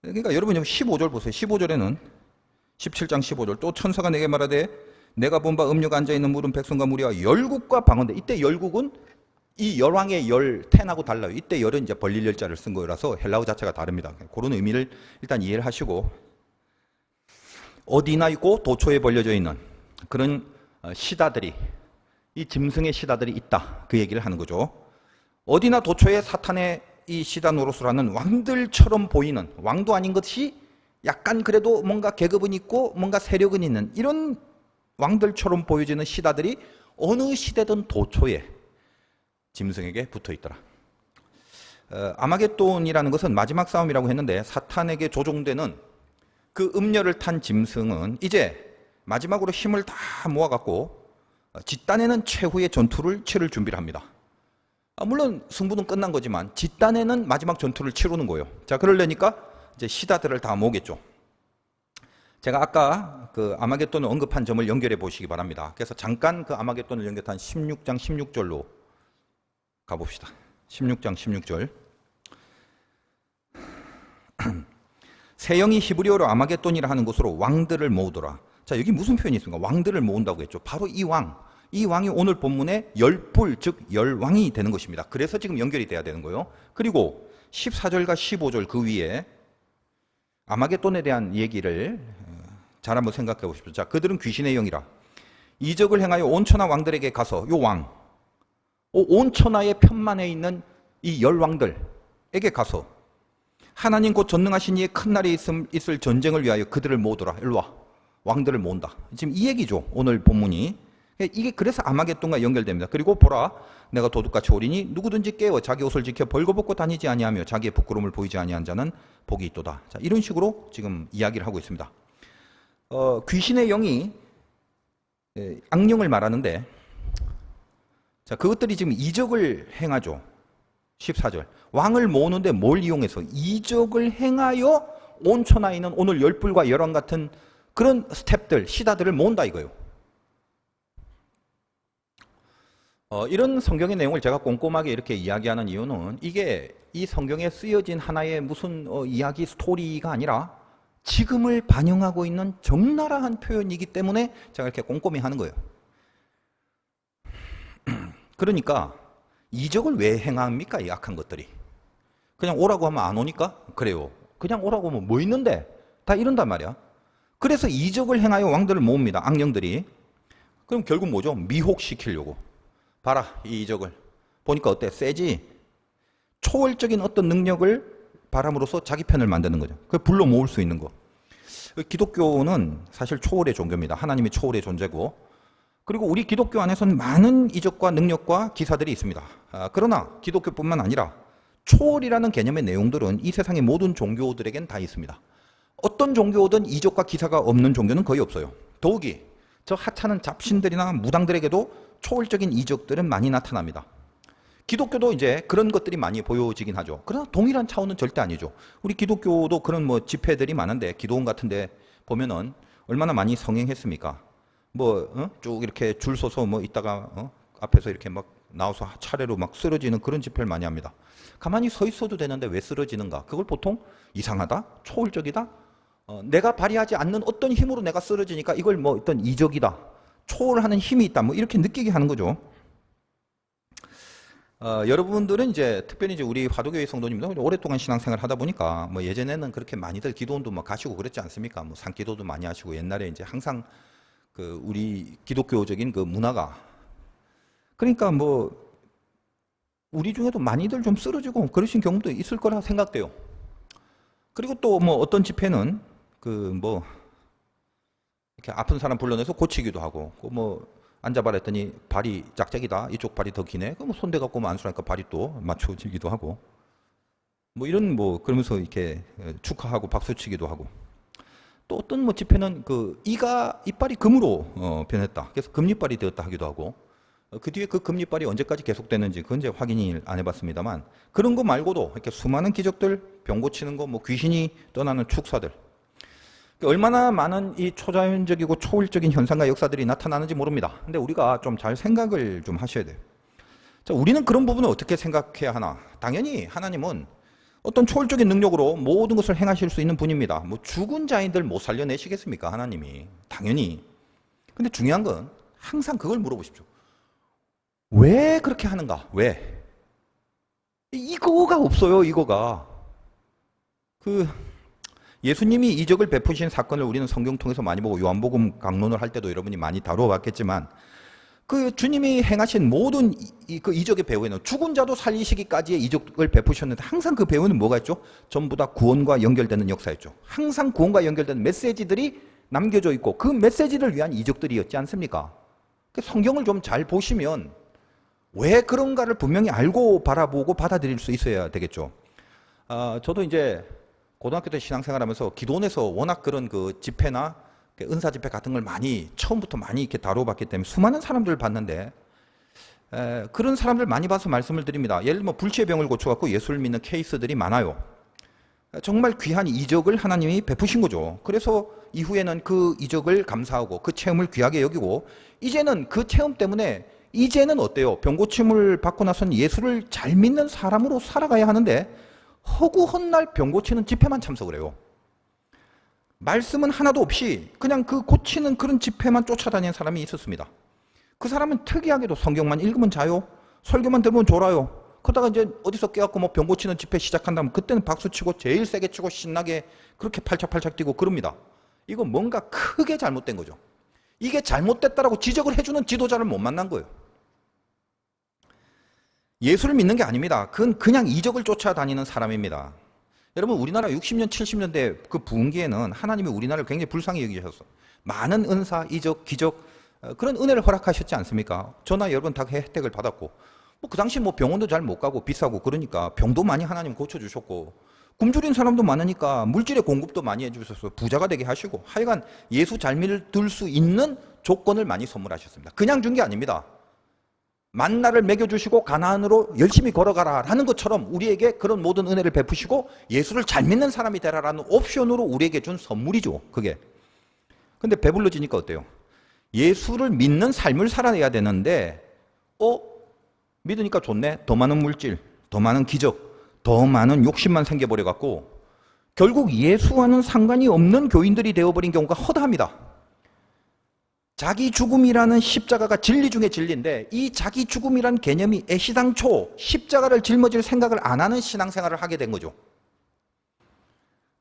그러니까 여러분 15절 보세요. 15절에는 17장 15절 또 천사가 내게 말하되 내가 본 바 음료가 앉아있는 물은 백성과 무리와 열국과 방언대. 이때 열국은 이 열왕의 열, 텐하고 달라요. 이때 열은 이제 벌릴 열자를 쓴 거라서 헬라어 자체가 다릅니다. 그런 의미를 일단 이해를 하시고, 어디나 있고 도초에 벌려져 있는 그런 시다들이, 이 짐승의 시다들이 있다, 그 얘기를 하는 거죠. 어디나 도초에 사탄의 이 시다 노릇을 하는 왕들처럼 보이는, 왕도 아닌 것이 약간 그래도 뭔가 계급은 있고 뭔가 세력은 있는 이런 왕들처럼 보여지는 시다들이 어느 시대든 도초에 짐승에게 붙어 있더라. 아마겟돈이라는 것은 마지막 싸움이라고 했는데, 사탄에게 조종되는 그 음료를 탄 짐승은 이제 마지막으로 힘을 다 모아갖고 뒷단에는 최후의 전투를 치를 준비를 합니다. 물론 승부는 끝난 거지만 뒷단에는 마지막 전투를 치르는 거예요. 자, 그러려니까 이제 시다들을 다 모으겠죠. 제가 아까 그 아마겟돈을 언급한 점을 연결해 보시기 바랍니다. 그래서 잠깐 그 아마겟돈을 연결한 16장 16절로 가봅시다. 16장 16절. 새 영이 히브리어로 아마겟돈이라 하는 곳으로 왕들을 모으더라. 자, 여기 무슨 표현이 있습니까? 왕들을 모은다고 했죠. 바로 이 왕. 이 왕이 오늘 본문의 열불, 즉 열왕이 되는 것입니다. 그래서 지금 연결이 돼야 되는 거예요. 그리고 14절과 15절 그 위에 아마겟돈에 대한 얘기를 잘 한번 생각해 보십시오. 자, 그들은 귀신의 영이라 이적을 행하여 온 천하 왕들에게 가서, 요 왕, 온 천하의 편만에 있는 이 열왕들에게 가서 하나님 곧 전능하신 이의 큰 날이 있을 전쟁을 위하여 그들을 모으더라. 일로 와. 왕들을 모은다. 지금 이 얘기죠. 오늘 본문이. 이게 그래서 아마겟돈과 연결됩니다. 그리고 보라, 내가 도둑같이 오리니 누구든지 깨어 자기 옷을 지켜 벌거벗고 다니지 아니하며 자기의 부끄러움을 보이지 아니한 자는 복이 있도다. 자, 이런 식으로 지금 이야기를 하고 있습니다. 귀신의 영이 악령을 말하는데, 자, 그것들이 지금 이적을 행하죠. 14절. 왕을 모으는데 뭘 이용해서? 이적을 행하여 온 천하에 있는 오늘 열불과 열왕 같은 그런 스텝들, 시다들을 모은다 이거예요. 이런 성경의 내용을 제가 꼼꼼하게 이렇게 이야기하는 이유는, 이게 이 성경에 쓰여진 하나의 무슨 이야기 스토리가 아니라 지금을 반영하고 있는 적나라한 표현이기 때문에 제가 이렇게 꼼꼼히 하는 거예요. 그러니까 이적을 왜 행합니까? 이 악한 것들이. 그냥 오라고 하면 안 오니까? 그래요. 그냥 오라고 하면 뭐 있는데? 다 이런단 말이야. 그래서 이적을 행하여 왕들을 모읍니다. 악령들이. 그럼 결국 뭐죠? 미혹시키려고. 봐라, 이 이적을. 보니까 어때? 세지? 초월적인 어떤 능력을 바람으로써 자기 편을 만드는 거죠. 그걸 불러 모을 수 있는 거. 기독교는 사실 초월의 종교입니다. 하나님이 초월의 존재고, 그리고 우리 기독교 안에서는 많은 이적과 능력과 기사들이 있습니다. 그러나 기독교뿐만 아니라 초월이라는 개념의 내용들은 이 세상의 모든 종교들에겐 다 있습니다. 어떤 종교든 이적과 기사가 없는 종교는 거의 없어요. 더욱이 저 하찮은 잡신들이나 무당들에게도 초월적인 이적들은 많이 나타납니다. 기독교도 이제 그런 것들이 많이 보여지긴 하죠. 그러나 동일한 차원은 절대 아니죠. 우리 기독교도 그런 뭐 집회들이 많은데, 기도원 같은데 보면은 얼마나 많이 성행했습니까? 쭉 이렇게 줄 서서 있다가 앞에서 이렇게 막 나와서 차례로 막 쓰러지는 그런 집회를 많이 합니다. 가만히 서 있어도 되는데 왜 쓰러지는가? 그걸 보통 이상하다, 초월적이다, 내가 발휘하지 않는 어떤 힘으로 내가 쓰러지니까 이걸 어떤 이적이다, 초월하는 힘이 있다, 이렇게 느끼게 하는 거죠. 여러분들은 이제 특별히 이제 우리 화도교회 성도님들 오랫동안 신앙생활 하다 보니까 예전에는 그렇게 많이들 기도원도 가시고 그랬지 않습니까? 산기도도 많이 하시고, 옛날에 이제 항상 그 우리 기독교적인 그 문화가, 그러니까 우리 중에도 많이들 좀 쓰러지고 그러신 경우도 있을 거라 생각돼요. 그리고 또 어떤 집회는 이렇게 아픈 사람 불러내서 고치기도 하고, 앉아봐라 했더니 발이 짝짝이다, 이쪽 발이 더 기네, 손대 갖고 안수하니까 발이 또 맞춰지기도 하고, 이런 그러면서 이렇게 축하하고 박수치기도 하고, 또 어떤 집회는 이빨이 금으로 변했다, 그래서 금리빨이 되었다 하기도 하고, 그 뒤에 그 금리빨이 언제까지 계속되는지 그건 이제 확인을 안 해봤습니다만, 그런 거 말고도 이렇게 수많은 기적들, 병 고치는 거, 귀신이 떠나는 축사들, 얼마나 많은 이 초자연적이고 초월적인 현상과 역사들이 나타나는지 모릅니다. 근데 우리가 좀 잘 생각을 좀 하셔야 돼요. 자, 우리는 그런 부분을 어떻게 생각해야 하나? 당연히 하나님은 어떤 초월적인 능력으로 모든 것을 행하실 수 있는 분입니다. 죽은 자인들 못 살려내시겠습니까? 하나님이. 당연히. 근데 중요한 건 항상 그걸 물어보십시오. 왜 그렇게 하는가? 왜? 이거가 없어요, 이거가. 예수님이 이적을 베푸신 사건을 우리는 성경 통해서 많이 보고 요한복음 강론을 할 때도 여러분이 많이 다뤄봤겠지만 주님이 행하신 모든 그 이적의 배후에는 죽은 자도 살리시기까지의 이적을 베푸셨는데 항상 그 배후에는 뭐가 있죠? 전부 다 구원과 연결되는 역사였죠. 항상 구원과 연결되는 메시지들이 남겨져 있고 그 메시지를 위한 이적들이었지 않습니까? 성경을 좀 잘 보시면 왜 그런가를 분명히 알고 바라보고 받아들일 수 있어야 되겠죠. 저도 이제 고등학교 때 신앙생활하면서 기도원에서 워낙 그런 집회나 은사 집회 같은 걸 처음부터 많이 이렇게 다뤄봤기 때문에 수많은 사람들을 봤는데 그런 사람들 많이 봐서 말씀을 드립니다. 예를 들면 불치의 병을 고쳐갖고 예수를 믿는 케이스들이 많아요. 정말 귀한 이적을 하나님이 베푸신 거죠. 그래서 이후에는 그 이적을 감사하고 그 체험을 귀하게 여기고 이제는 그 체험 때문에 이제는 어때요? 병 고침을 받고 나서는 예수를 잘 믿는 사람으로 살아가야 하는데 허구한 날 병 고치는 집회만 참석을 해요. 말씀은 하나도 없이 그냥 그 고치는 그런 집회만 쫓아다니는 사람이 있었습니다. 그 사람은 특이하게도 성경만 읽으면 자요. 설교만 들으면 졸아요. 그러다가 이제 어디서 깨갖고 병 고치는 집회 시작한다면 그때는 박수치고 제일 세게 치고 신나게 그렇게 팔짝팔짝 뛰고 그럽니다. 이건 뭔가 크게 잘못된 거죠. 이게 잘못됐다라고 지적을 해주는 지도자를 못 만난 거예요. 예수를 믿는 게 아닙니다. 그건 그냥 이적을 쫓아다니는 사람입니다. 여러분 우리나라 60년, 70년대 그 부흥기에는 하나님이 우리나라를 굉장히 불쌍히 여기셨어. 많은 은사, 이적, 기적 그런 은혜를 허락하셨지 않습니까? 저나 여러분 다 혜택을 받았고 그 당시 병원도 잘 못 가고 비싸고 그러니까 병도 많이 하나님 고쳐주셨고 굶주린 사람도 많으니까 물질의 공급도 많이 해주셔서 부자가 되게 하시고 하여간 예수 잘 믿을 수 있는 조건을 많이 선물하셨습니다. 그냥 준 게 아닙니다. 만나를 먹여주시고 가나안으로 열심히 걸어가라 라는 것처럼 우리에게 그런 모든 은혜를 베푸시고 예수를 잘 믿는 사람이 되라라는 옵션으로 우리에게 준 선물이죠. 그게. 근데 배불러지니까 어때요? 예수를 믿는 삶을 살아야 되는데 믿으니까 좋네. 더 많은 물질, 더 많은 기적, 더 많은 욕심만 생겨버려갖고 결국 예수와는 상관이 없는 교인들이 되어버린 경우가 허다합니다. 자기 죽음이라는 십자가가 진리 중에 진리인데 이 자기 죽음이라는 개념이 애시당초 십자가를 짊어질 생각을 안 하는 신앙생활을 하게 된 거죠.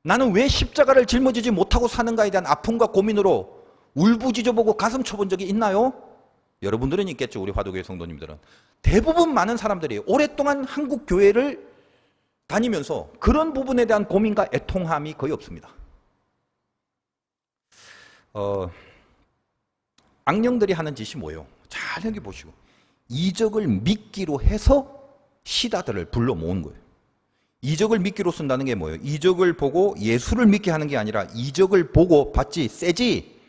나는 왜 십자가를 짊어지지 못하고 사는가에 대한 아픔과 고민으로 울부짖어보고 가슴 쳐본 적이 있나요? 여러분들은 있겠죠. 우리 화도교회 성도님들은. 대부분 많은 사람들이 오랫동안 한국 교회를 다니면서 그런 부분에 대한 고민과 애통함이 거의 없습니다. 악령들이 하는 짓이 뭐예요? 잘 여기 보시고 이적을 미끼로 해서 시다들을 불러 모은 거예요. 이적을 미끼로 쓴다는 게 뭐예요? 이적을 보고 예수를 믿게 하는 게 아니라 이적을 보고 봤지 세지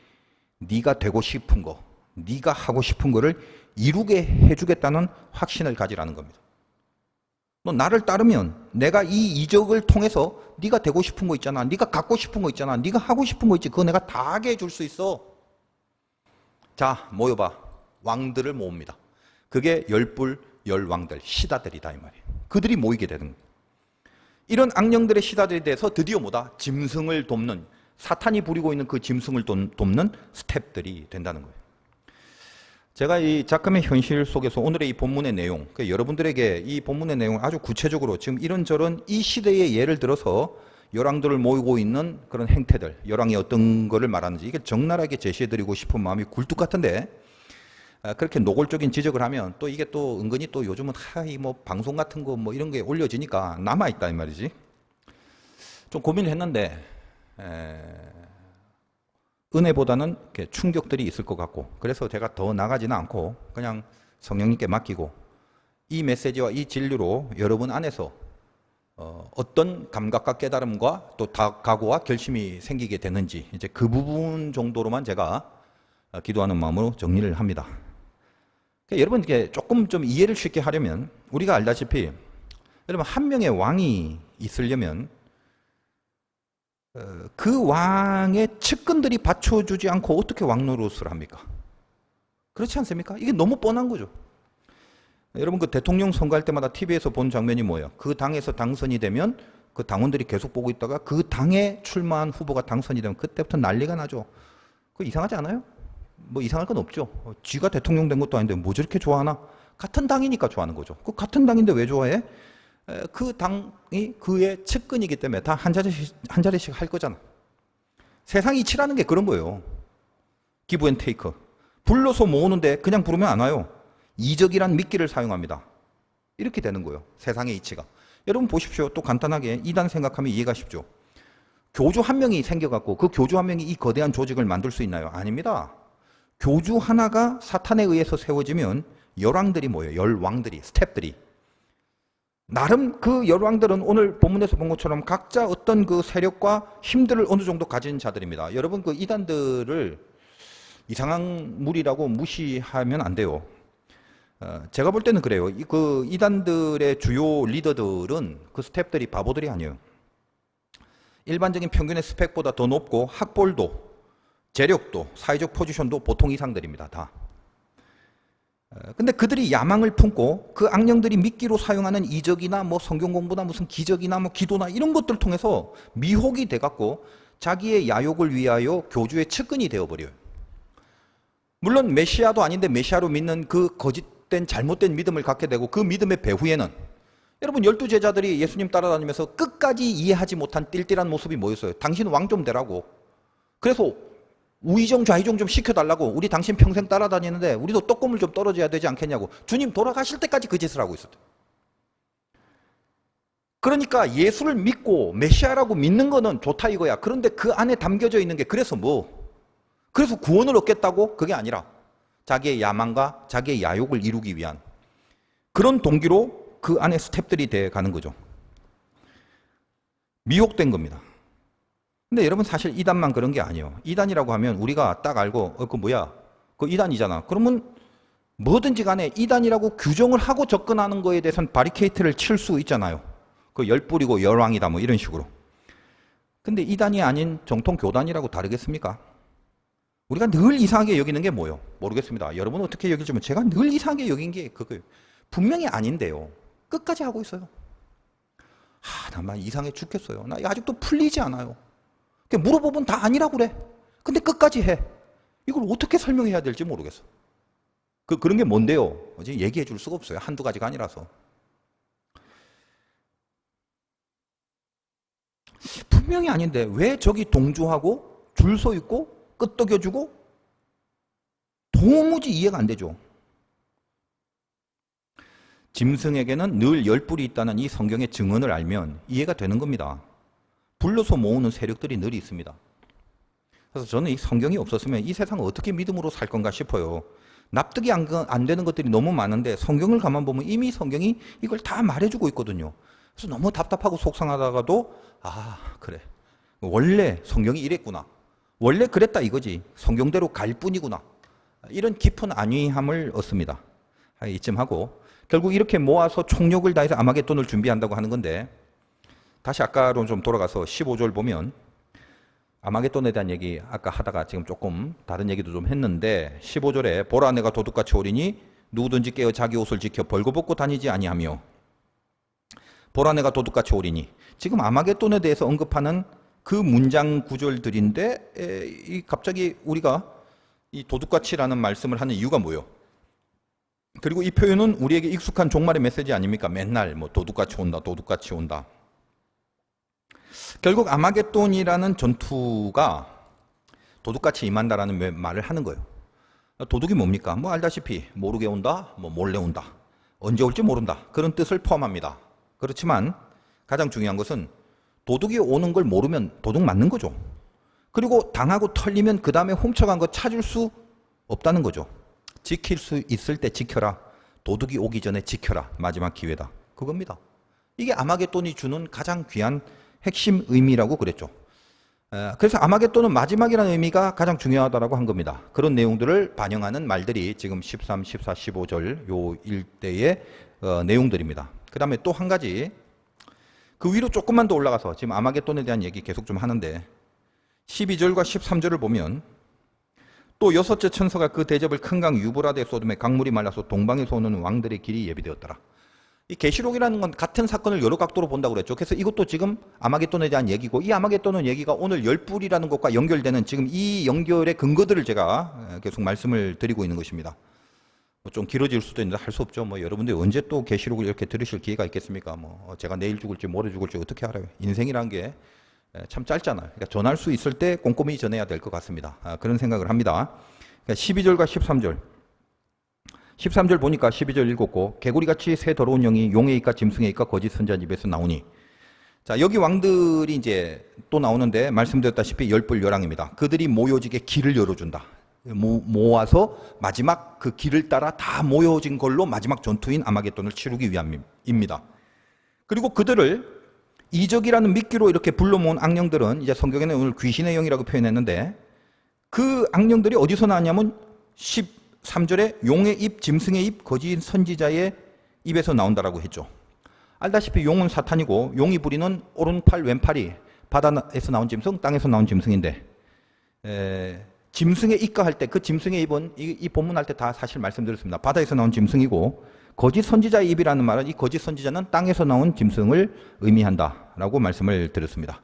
네가 되고 싶은 거 네가 하고 싶은 거를 이루게 해주겠다는 확신을 가지라는 겁니다. 너 나를 따르면 내가 이 이적을 통해서 네가 되고 싶은 거 있잖아, 네가 갖고 싶은 거 있잖아, 네가 하고 싶은 거 있지, 그거 내가 다 하게 해줄 수 있어. 자, 모여봐. 왕들을 모읍니다. 그게 열불, 열왕들, 시다들이다 이 말이에요. 그들이 모이게 되는 거예요. 이런 악령들의 시다들에 대해서 드디어 뭐다? 짐승을 돕는, 사탄이 부리고 있는 그 짐승을 돕는 스텝들이 된다는 거예요. 제가 이 작금의 현실 속에서 오늘의 이 본문의 내용, 여러분들에게 이 본문의 내용을 아주 구체적으로 지금 이런저런 이 시대의 예를 들어서 열왕들을 모이고 있는 그런 행태들, 열왕이 어떤 거를 말하는지 이게 적나라하게 제시해드리고 싶은 마음이 굴뚝 같은데 그렇게 노골적인 지적을 하면 또 이게 또 은근히 또 요즘은 방송 같은 거 이런 게 올려지니까 남아있다 이 말이지. 좀 고민을 했는데 은혜보다는 이렇게 충격들이 있을 것 같고 그래서 제가 더 나가지는 않고 그냥 성령님께 맡기고 이 메시지와 이 진리로 여러분 안에서 어떤 감각과 깨달음과 또 각오와 결심이 생기게 되는지 이제 그 부분 정도로만 제가 기도하는 마음으로 정리를 합니다. 그러니까 여러분 이게 조금 좀 이해를 쉽게 하려면 우리가 알다시피 여러분 한 명의 왕이 있으려면 그 왕의 측근들이 받쳐주지 않고 어떻게 왕 노릇을 합니까? 그렇지 않습니까? 이게 너무 뻔한 거죠. 여러분 그 대통령 선거할 때마다 TV에서 본 장면이 뭐예요? 그 당에서 당선이 되면 그 당원들이 계속 보고 있다가 그 당에 출마한 후보가 당선이 되면 그때부터 난리가 나죠. 그거 이상하지 않아요? 뭐 이상할 건 없죠. 쥐가 대통령 된 것도 아닌데 뭐 저렇게 좋아하나? 같은 당이니까 좋아하는 거죠. 그 같은 당인데 왜 좋아해? 그 당이 그의 측근이기 때문에 다 한 자리씩 할 거잖아. 세상 이치라는 게 그런 거예요. 기브 앤 테이크. 불러서 모으는데 그냥 부르면 안 와요. 이적이란 미끼를 사용합니다. 이렇게 되는 거예요. 세상의 이치가. 여러분 보십시오. 또 간단하게 이단 생각하면 이해가 쉽죠. 교주 한 명이 생겨갖고 그 교주 한 명이 이 거대한 조직을 만들 수 있나요? 아닙니다. 교주 하나가 사탄에 의해서 세워지면 열왕들이 뭐예요? 열왕들이, 스텝들이. 나름 그 열왕들은 오늘 본문에서 본 것처럼 각자 어떤 그 세력과 힘들을 어느 정도 가진 자들입니다. 여러분 그 이단들을 이상한 무리라고 무시하면 안 돼요. 제가 볼 때는 그래요. 그 이단들의 주요 리더들은 그 스텝들이 바보들이 아니에요. 일반적인 평균의 스펙보다 더 높고 학벌도, 재력도, 사회적 포지션도 보통 이상들입니다. 다. 근데 그들이 야망을 품고 그 악령들이 미끼로 사용하는 이적이나 뭐 성경 공부나 무슨 기적이나 뭐 기도나 이런 것들을 통해서 미혹이 돼갖고 자기의 야욕을 위하여 교주의 측근이 되어버려요. 물론 메시아도 아닌데 메시아로 믿는 그 거짓된 잘못된 믿음을 갖게 되고 그 믿음의 배후에는 여러분 12제자들이 예수님 따라다니면서 끝까지 이해하지 못한 띨띨한 모습이 뭐였어요? 당신 왕 좀 되라고. 그래서 우의정 좌의정 좀 시켜달라고. 우리 당신 평생 따라다니는데 우리도 떡고물 좀 떨어져야 되지 않겠냐고. 주님 돌아가실 때까지 그 짓을 하고 있었대요. 그러니까 예수를 믿고 메시아라고 믿는 거는 좋다 이거야. 그런데 그 안에 담겨져 있는 게 그래서 뭐? 그래서 구원을 얻겠다고? 그게 아니라 자기의 야망과 자기의 야욕을 이루기 위한 그런 동기로 그 안에 스텝들이 돼 가는 거죠. 미혹된 겁니다. 근데 여러분 사실 이단만 그런 게 아니에요. 이단이라고 하면 우리가 딱 알고 그 뭐야? 그 이단이잖아. 그러면 뭐든지 간에 이단이라고 규정을 하고 접근하는 거에 대해서는 바리케이트를 칠 수 있잖아요. 그 열불이고 열왕이다 뭐 이런 식으로. 근데 이단이 아닌 정통 교단이라고 다르겠습니까? 우리가 늘 이상하게 여기는 게 뭐예요? 모르겠습니다. 여러분 어떻게 여길지 모르지만 제가 늘 이상하게 여긴 게 그거예요. 분명히 아닌데요. 끝까지 하고 있어요. 나 이상해 죽겠어요. 나 아직도 풀리지 않아요. 물어보면 다 아니라고 그래. 근데 끝까지 해. 이걸 어떻게 설명해야 될지 모르겠어. 그런 게 뭔데요? 얘기해 줄 수가 없어요. 한두 가지가 아니라서. 분명히 아닌데 왜 저기 동조하고 줄 서 있고 끄떡여주고 도무지 이해가 안 되죠. 짐승에게는 늘 열불이 있다는 이 성경의 증언을 알면 이해가 되는 겁니다. 불러서 모으는 세력들이 늘 있습니다. 그래서 저는 이 성경이 없었으면 이 세상을 어떻게 믿음으로 살 건가 싶어요. 납득이 안 되는 것들이 너무 많은데 성경을 가만 보면 이미 성경이 이걸 다 말해주고 있거든요. 그래서 너무 답답하고 속상하다가도 그래. 원래 성경이 이랬구나. 원래 그랬다 이거지. 성경대로 갈 뿐이구나. 이런 깊은 안위함을 얻습니다. 이쯤 하고 결국 이렇게 모아서 총력을 다해서 아마겟돈을 준비한다고 하는 건데 다시 아까로 좀 돌아가서 15절 보면 아마겟돈에 대한 얘기 아까 하다가 지금 조금 다른 얘기도 좀 했는데 15절에 보라 내가 도둑같이 오리니 누구든지 깨어 자기 옷을 지켜 벌거벗고 다니지 아니하며 보라 내가 도둑같이 오리니 지금 아마겟돈에 대해서 언급하는 그 문장 구절들인데 갑자기 우리가 이 도둑같이라는 말씀을 하는 이유가 뭐예요? 그리고 이 표현은 우리에게 익숙한 종말의 메시지 아닙니까? 맨날 뭐 도둑같이 온다 도둑같이 온다. 결국 아마겟돈이라는 전투가 도둑같이 임한다라는 말을 하는 거예요. 도둑이 뭡니까? 뭐 알다시피 모르게 온다, 뭐 몰래 온다, 언제 올지 모른다 그런 뜻을 포함합니다. 그렇지만 가장 중요한 것은 도둑이 오는 걸 모르면 도둑 맞는 거죠. 그리고 당하고 털리면 그 다음에 훔쳐간 거 찾을 수 없다는 거죠. 지킬 수 있을 때 지켜라. 도둑이 오기 전에 지켜라. 마지막 기회다. 그겁니다. 이게 아마겟돈이 주는 가장 귀한 핵심 의미라고 그랬죠. 그래서 아마겟돈은 마지막이라는 의미가 가장 중요하다고 한 겁니다. 그런 내용들을 반영하는 말들이 지금 13, 14, 15절 요 일대의 내용들입니다. 그 다음에 또 한 가지 그 위로 조금만 더 올라가서 지금 아마겟돈에 대한 얘기 계속 좀 하는데 12절과 13절을 보면 또 여섯째 천사가 그 대접을 큰 강 유브라데 쏟음에 강물이 말라서 동방에서 오는 왕들의 길이 예비되었더라. 이 계시록이라는 건 같은 사건을 여러 각도로 본다고 그랬죠. 그래서 이것도 지금 아마겟돈에 대한 얘기고, 이 아마겟돈은 얘기가 오늘 열불이라는 것과 연결되는 지금 이 연결의 근거들을 제가 계속 말씀을 드리고 있는 것입니다. 좀 길어질 수도 있는데 할 수 없죠. 여러분들이 언제 또 계시록을 이렇게 들으실 기회가 있겠습니까? 제가 내일 죽을지 모레 죽을지 어떻게 알아요? 인생이란 게 참 짧잖아요. 그러니까 전할 수 있을 때 꼼꼼히 전해야 될 것 같습니다. 그런 생각을 합니다. 그러니까 12절과 13절. 13절 보니까 12절 읽었고, 개구리같이 새 더러운 영이 용의 입과 짐승의 입과 거짓 선지자 입에서 나오니. 자, 여기 왕들이 이제 또 나오는데 말씀드렸다시피 열불 열왕입니다. 그들이 모여지게 길을 열어준다. 모아서 마지막 그 길을 따라 다 모여진 걸로 마지막 전투인 아마겟돈을 치르기 위함입니다. 그리고 그들을 이적이라는 미끼로 이렇게 불러 모은 악령들은, 이제 성경에는 오늘 귀신의 영이라고 표현했는데, 그 악령들이 어디서 나왔냐면 13절에 용의 입, 짐승의 입, 거짓 선지자의 입에서 나온다라고 했죠. 알다시피 용은 사탄이고, 용이 부리는 오른팔 왼팔이 바다에서 나온 짐승, 땅에서 나온 짐승인데, 짐승의 입과 할 때, 그 짐승의 입은 이 본문 할 때 다 사실 말씀드렸습니다. 바다에서 나온 짐승이고, 거짓 선지자의 입이라는 말은 이 거짓 선지자는 땅에서 나온 짐승을 의미한다라고 말씀을 드렸습니다.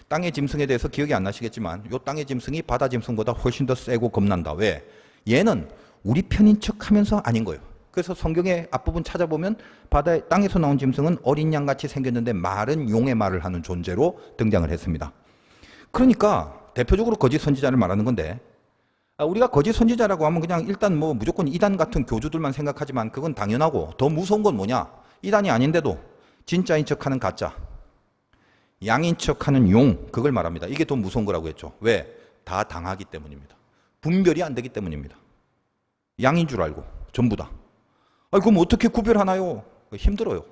땅의 짐승에 대해서 기억이 안 나시겠지만, 이 땅의 짐승이 바다 짐승보다 훨씬 더 세고 겁난다. 왜? 얘는 우리 편인 척 하면서 아닌 거예요. 그래서 성경의 앞부분 찾아보면 땅에서 나온 짐승은 어린 양같이 생겼는데 말은 용의 말을 하는 존재로 등장을 했습니다. 그러니까 대표적으로 거짓 선지자를 말하는 건데, 우리가 거짓 선지자라고 하면 그냥 일단 무조건 이단 같은 교주들만 생각하지만 그건 당연하고, 더 무서운 건 뭐냐? 이단이 아닌데도 진짜인 척하는 가짜, 양인 척하는 용, 그걸 말합니다. 이게 더 무서운 거라고 했죠. 왜? 다 당하기 때문입니다. 분별이 안 되기 때문입니다. 양인 줄 알고 전부 다. 그럼 어떻게 구별하나요? 힘들어요.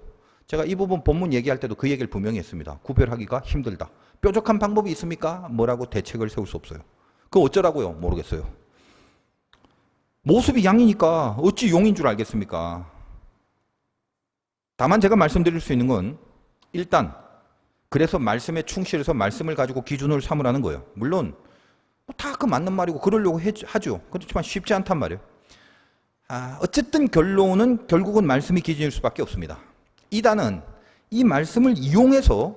제가 이 부분 본문 얘기할 때도 그 얘기를 분명히 했습니다. 구별하기가 힘들다. 뾰족한 방법이 있습니까? 뭐라고 대책을 세울 수 없어요. 그거 어쩌라고요? 모르겠어요. 모습이 양이니까 어찌 용인 줄 알겠습니까? 다만 제가 말씀드릴 수 있는 건, 일단 그래서 말씀에 충실해서 말씀을 가지고 기준을 삼으라는 거예요. 물론 다 그 맞는 말이고 그러려고 하죠. 그렇지만 쉽지 않단 말이에요. 어쨌든 결국은 말씀이 기준일 수밖에 없습니다. 이단은 이 말씀을 이용해서,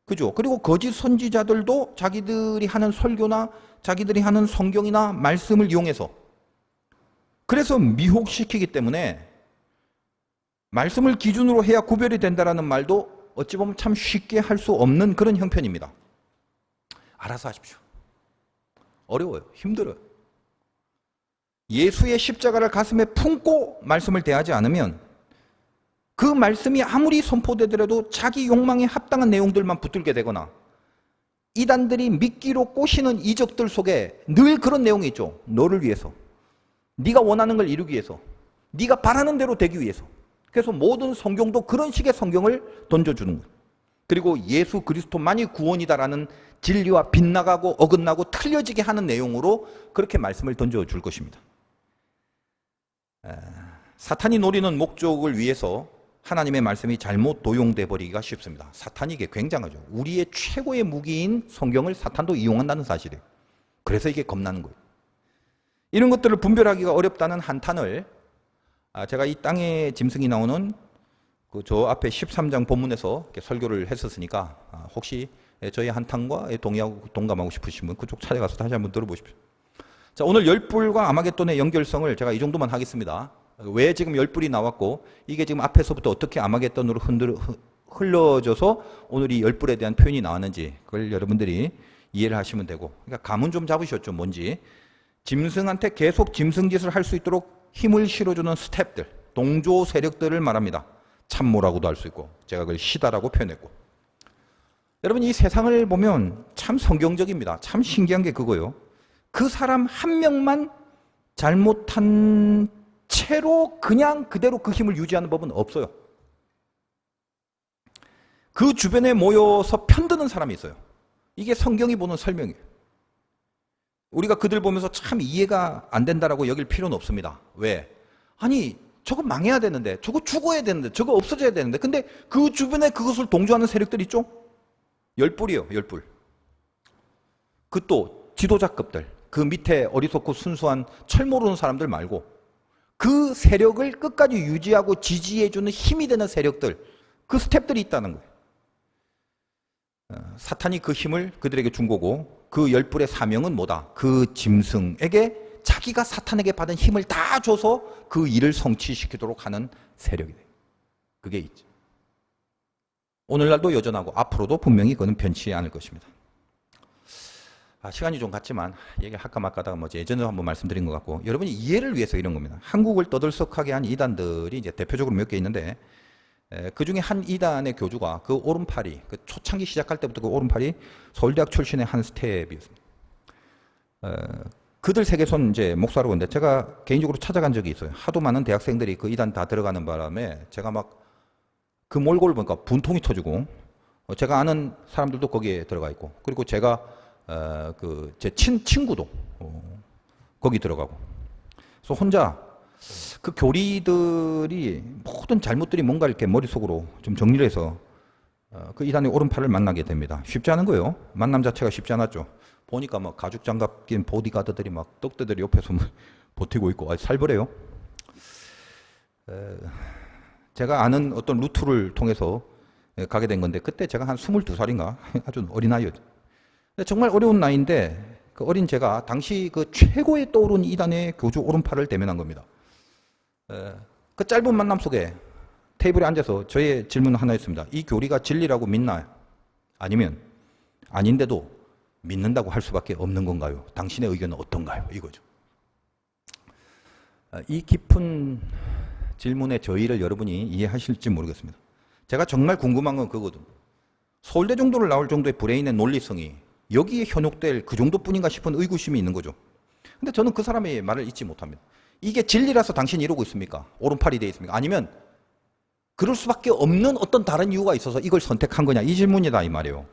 그죠? 그리고 거짓 선지자들도 자기들이 하는 설교나 자기들이 하는 성경이나 말씀을 이용해서, 그래서 미혹시키기 때문에 말씀을 기준으로 해야 구별이 된다라는 말도 어찌 보면 참 쉽게 할 수 없는 그런 형편입니다. 알아서 하십시오. 어려워요. 힘들어요. 예수의 십자가를 가슴에 품고 말씀을 대하지 않으면 그 말씀이 아무리 선포되더라도 자기 욕망에 합당한 내용들만 붙들게 되거나, 이단들이 미끼로 꼬시는 이적들 속에 늘 그런 내용이 있죠. 너를 위해서, 네가 원하는 걸 이루기 위해서, 네가 바라는 대로 되기 위해서. 그래서 모든 성경도 그런 식의 성경을 던져주는 거예요. 그리고 예수 그리스도만이 구원이다라는 진리와 빗나가고 어긋나고 틀려지게 하는 내용으로 그렇게 말씀을 던져줄 것입니다. 사탄이 노리는 목적을 위해서 하나님의 말씀이 잘못 도용돼 버리기가 쉽습니다. 사탄이 이게 굉장하죠. 우리의 최고의 무기인 성경을 사탄도 이용한다는 사실이에요. 그래서 이게 겁나는 거예요. 이런 것들을 분별하기가 어렵다는 한탄을 제가 이 땅의 짐승이 나오는 저 앞에 13장 본문에서 이렇게 설교를 했었으니까, 혹시 저희 한탄과 동감하고 싶으신 분 그쪽 찾아가서 다시 한번 들어보십시오. 자, 오늘 열불과 아마겟돈의 연결성을 제가 이 정도만 하겠습니다. 왜 지금 열불이 나왔고, 이게 지금 앞에서부터 어떻게 아마겟돈으로 흘러져서 오늘 이 열불에 대한 표현이 나왔는지, 그걸 여러분들이 이해를 하시면 되고, 그러니까 감은 좀 잡으셨죠, 뭔지. 짐승한테 계속 짐승짓을 할 수 있도록 힘을 실어주는 스텝들, 동조 세력들을 말합니다. 참모라고도 할 수 있고, 제가 그걸 시다라고 표현했고. 여러분, 이 세상을 보면 참 성경적입니다. 참 신기한 게 그거예요. 그 사람 한 명만 잘못한 채로 그냥 그대로 그 힘을 유지하는 법은 없어요. 그 주변에 모여서 편드는 사람이 있어요. 이게 성경이 보는 설명이에요. 우리가 그들 보면서 참 이해가 안 된다라고 여길 필요는 없습니다. 왜? 아니, 저거 망해야 되는데, 저거 죽어야 되는데, 저거 없어져야 되는데, 근데 그 주변에 그것을 동조하는 세력들 있죠? 열불이에요, 열불. 그 또 지도자급들, 그 밑에 어리석고 순수한 철 모르는 사람들 말고 그 세력을 끝까지 유지하고 지지해주는 힘이 되는 세력들, 그 스텝들이 있다는 거예요. 사탄이 그 힘을 그들에게 준 거고, 그 열불의 사명은 뭐다? 그 짐승에게 자기가 사탄에게 받은 힘을 다 줘서 그 일을 성취시키도록 하는 세력이 돼요. 그게 있죠. 오늘날도 여전하고 앞으로도 분명히 그는 변치 않을 것입니다. 시간이 좀 갔지만 얘기할까 말까 하다가 예전에 한번 말씀드린 것 같고, 여러분이 이해를 위해서 이런 겁니다. 한국을 떠들썩하게 한 이단들이 이제 대표적으로 몇 개 있는데, 그 중에 한 이단의 교주가 그 오른팔이, 그 초창기 시작할 때부터 그 오른팔이 서울대학 출신의 한 스텝이었습니다. 그들 세계선 이제 목사로 건데, 제가 개인적으로 찾아간 적이 있어요. 하도 많은 대학생들이 그 이단 다 들어가는 바람에 제가 막 그 몰골을 보니까 분통이 터지고, 제가 아는 사람들도 거기에 들어가 있고, 그리고 제가 제 친구도 거기 들어가고, 그래서 혼자 그 교리들이 모든 잘못들이 뭔가 이렇게 머릿속으로 좀 정리를 해서 그 이단의 오른팔을 만나게 됩니다. 쉽지 않은 거예요. 만남 자체가 쉽지 않았죠. 보니까 막 가죽 장갑 낀 보디가드들이 막 떡대들이 옆에서 버티고 있고, 살벌해요. 제가 아는 어떤 루트를 통해서 가게 된 건데, 그때 제가 한 22살인가 아주 어린아이였죠. 정말 어려운 나이인데, 그 어린 제가 당시 그 최고의 떠오른 이단의 교주 오른팔을 대면한 겁니다. 그 짧은 만남 속에 테이블에 앉아서 저의 질문은 하나였습니다. 이 교리가 진리라고 믿나요? 아니면 아닌데도 믿는다고 할 수밖에 없는 건가요? 당신의 의견은 어떤가요? 이거죠. 이 깊은 질문의 저희를 여러분이 이해하실지 모르겠습니다. 제가 정말 궁금한 건 그거거든요. 서울대 정도를 나올 정도의 브레인의 논리성이 여기에 현혹될 그 정도뿐인가 싶은 의구심이 있는 거죠. 근데 저는 그 사람의 말을 잊지 못합니다. 이게 진리라서 당신이 이러고 있습니까? 오른팔이 되어 있습니까? 아니면 그럴 수밖에 없는 어떤 다른 이유가 있어서 이걸 선택한 거냐? 이 질문이다 이 말이에요.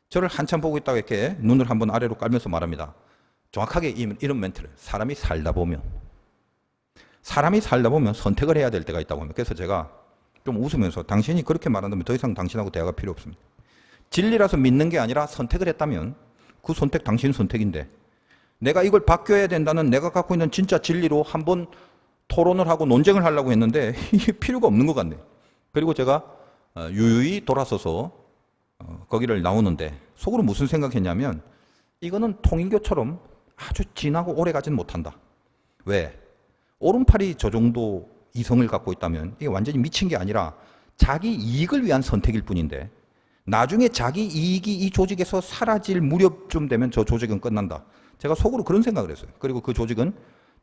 저를 한참 보고 있다가 이렇게 눈을 한번 아래로 깔면서 말합니다. 정확하게 이런 멘트를, 사람이 살다 보면 선택을 해야 될 때가 있다고 합니다. 그래서 제가 좀 웃으면서, 당신이 그렇게 말한다면 더 이상 당신하고 대화가 필요 없습니다. 진리라서 믿는 게 아니라 선택을 했다면 그 선택 당신 선택인데, 내가 이걸 바뀌어야 된다는 내가 갖고 있는 진짜 진리로 한번 토론을 하고 논쟁을 하려고 했는데 이게 필요가 없는 것 같네요. 그리고 제가 유유히 돌아서서 거기를 나오는데 속으로 무슨 생각했냐면, 이거는 통일교처럼 아주 진하고 오래 가진 못한다. 왜? 오른팔이 저 정도 이성을 갖고 있다면 이게 완전히 미친 게 아니라 자기 이익을 위한 선택일 뿐인데, 나중에 자기 이익이 이 조직에서 사라질 무렵쯤 되면 저 조직은 끝난다. 제가 속으로 그런 생각을 했어요. 그리고 그 조직은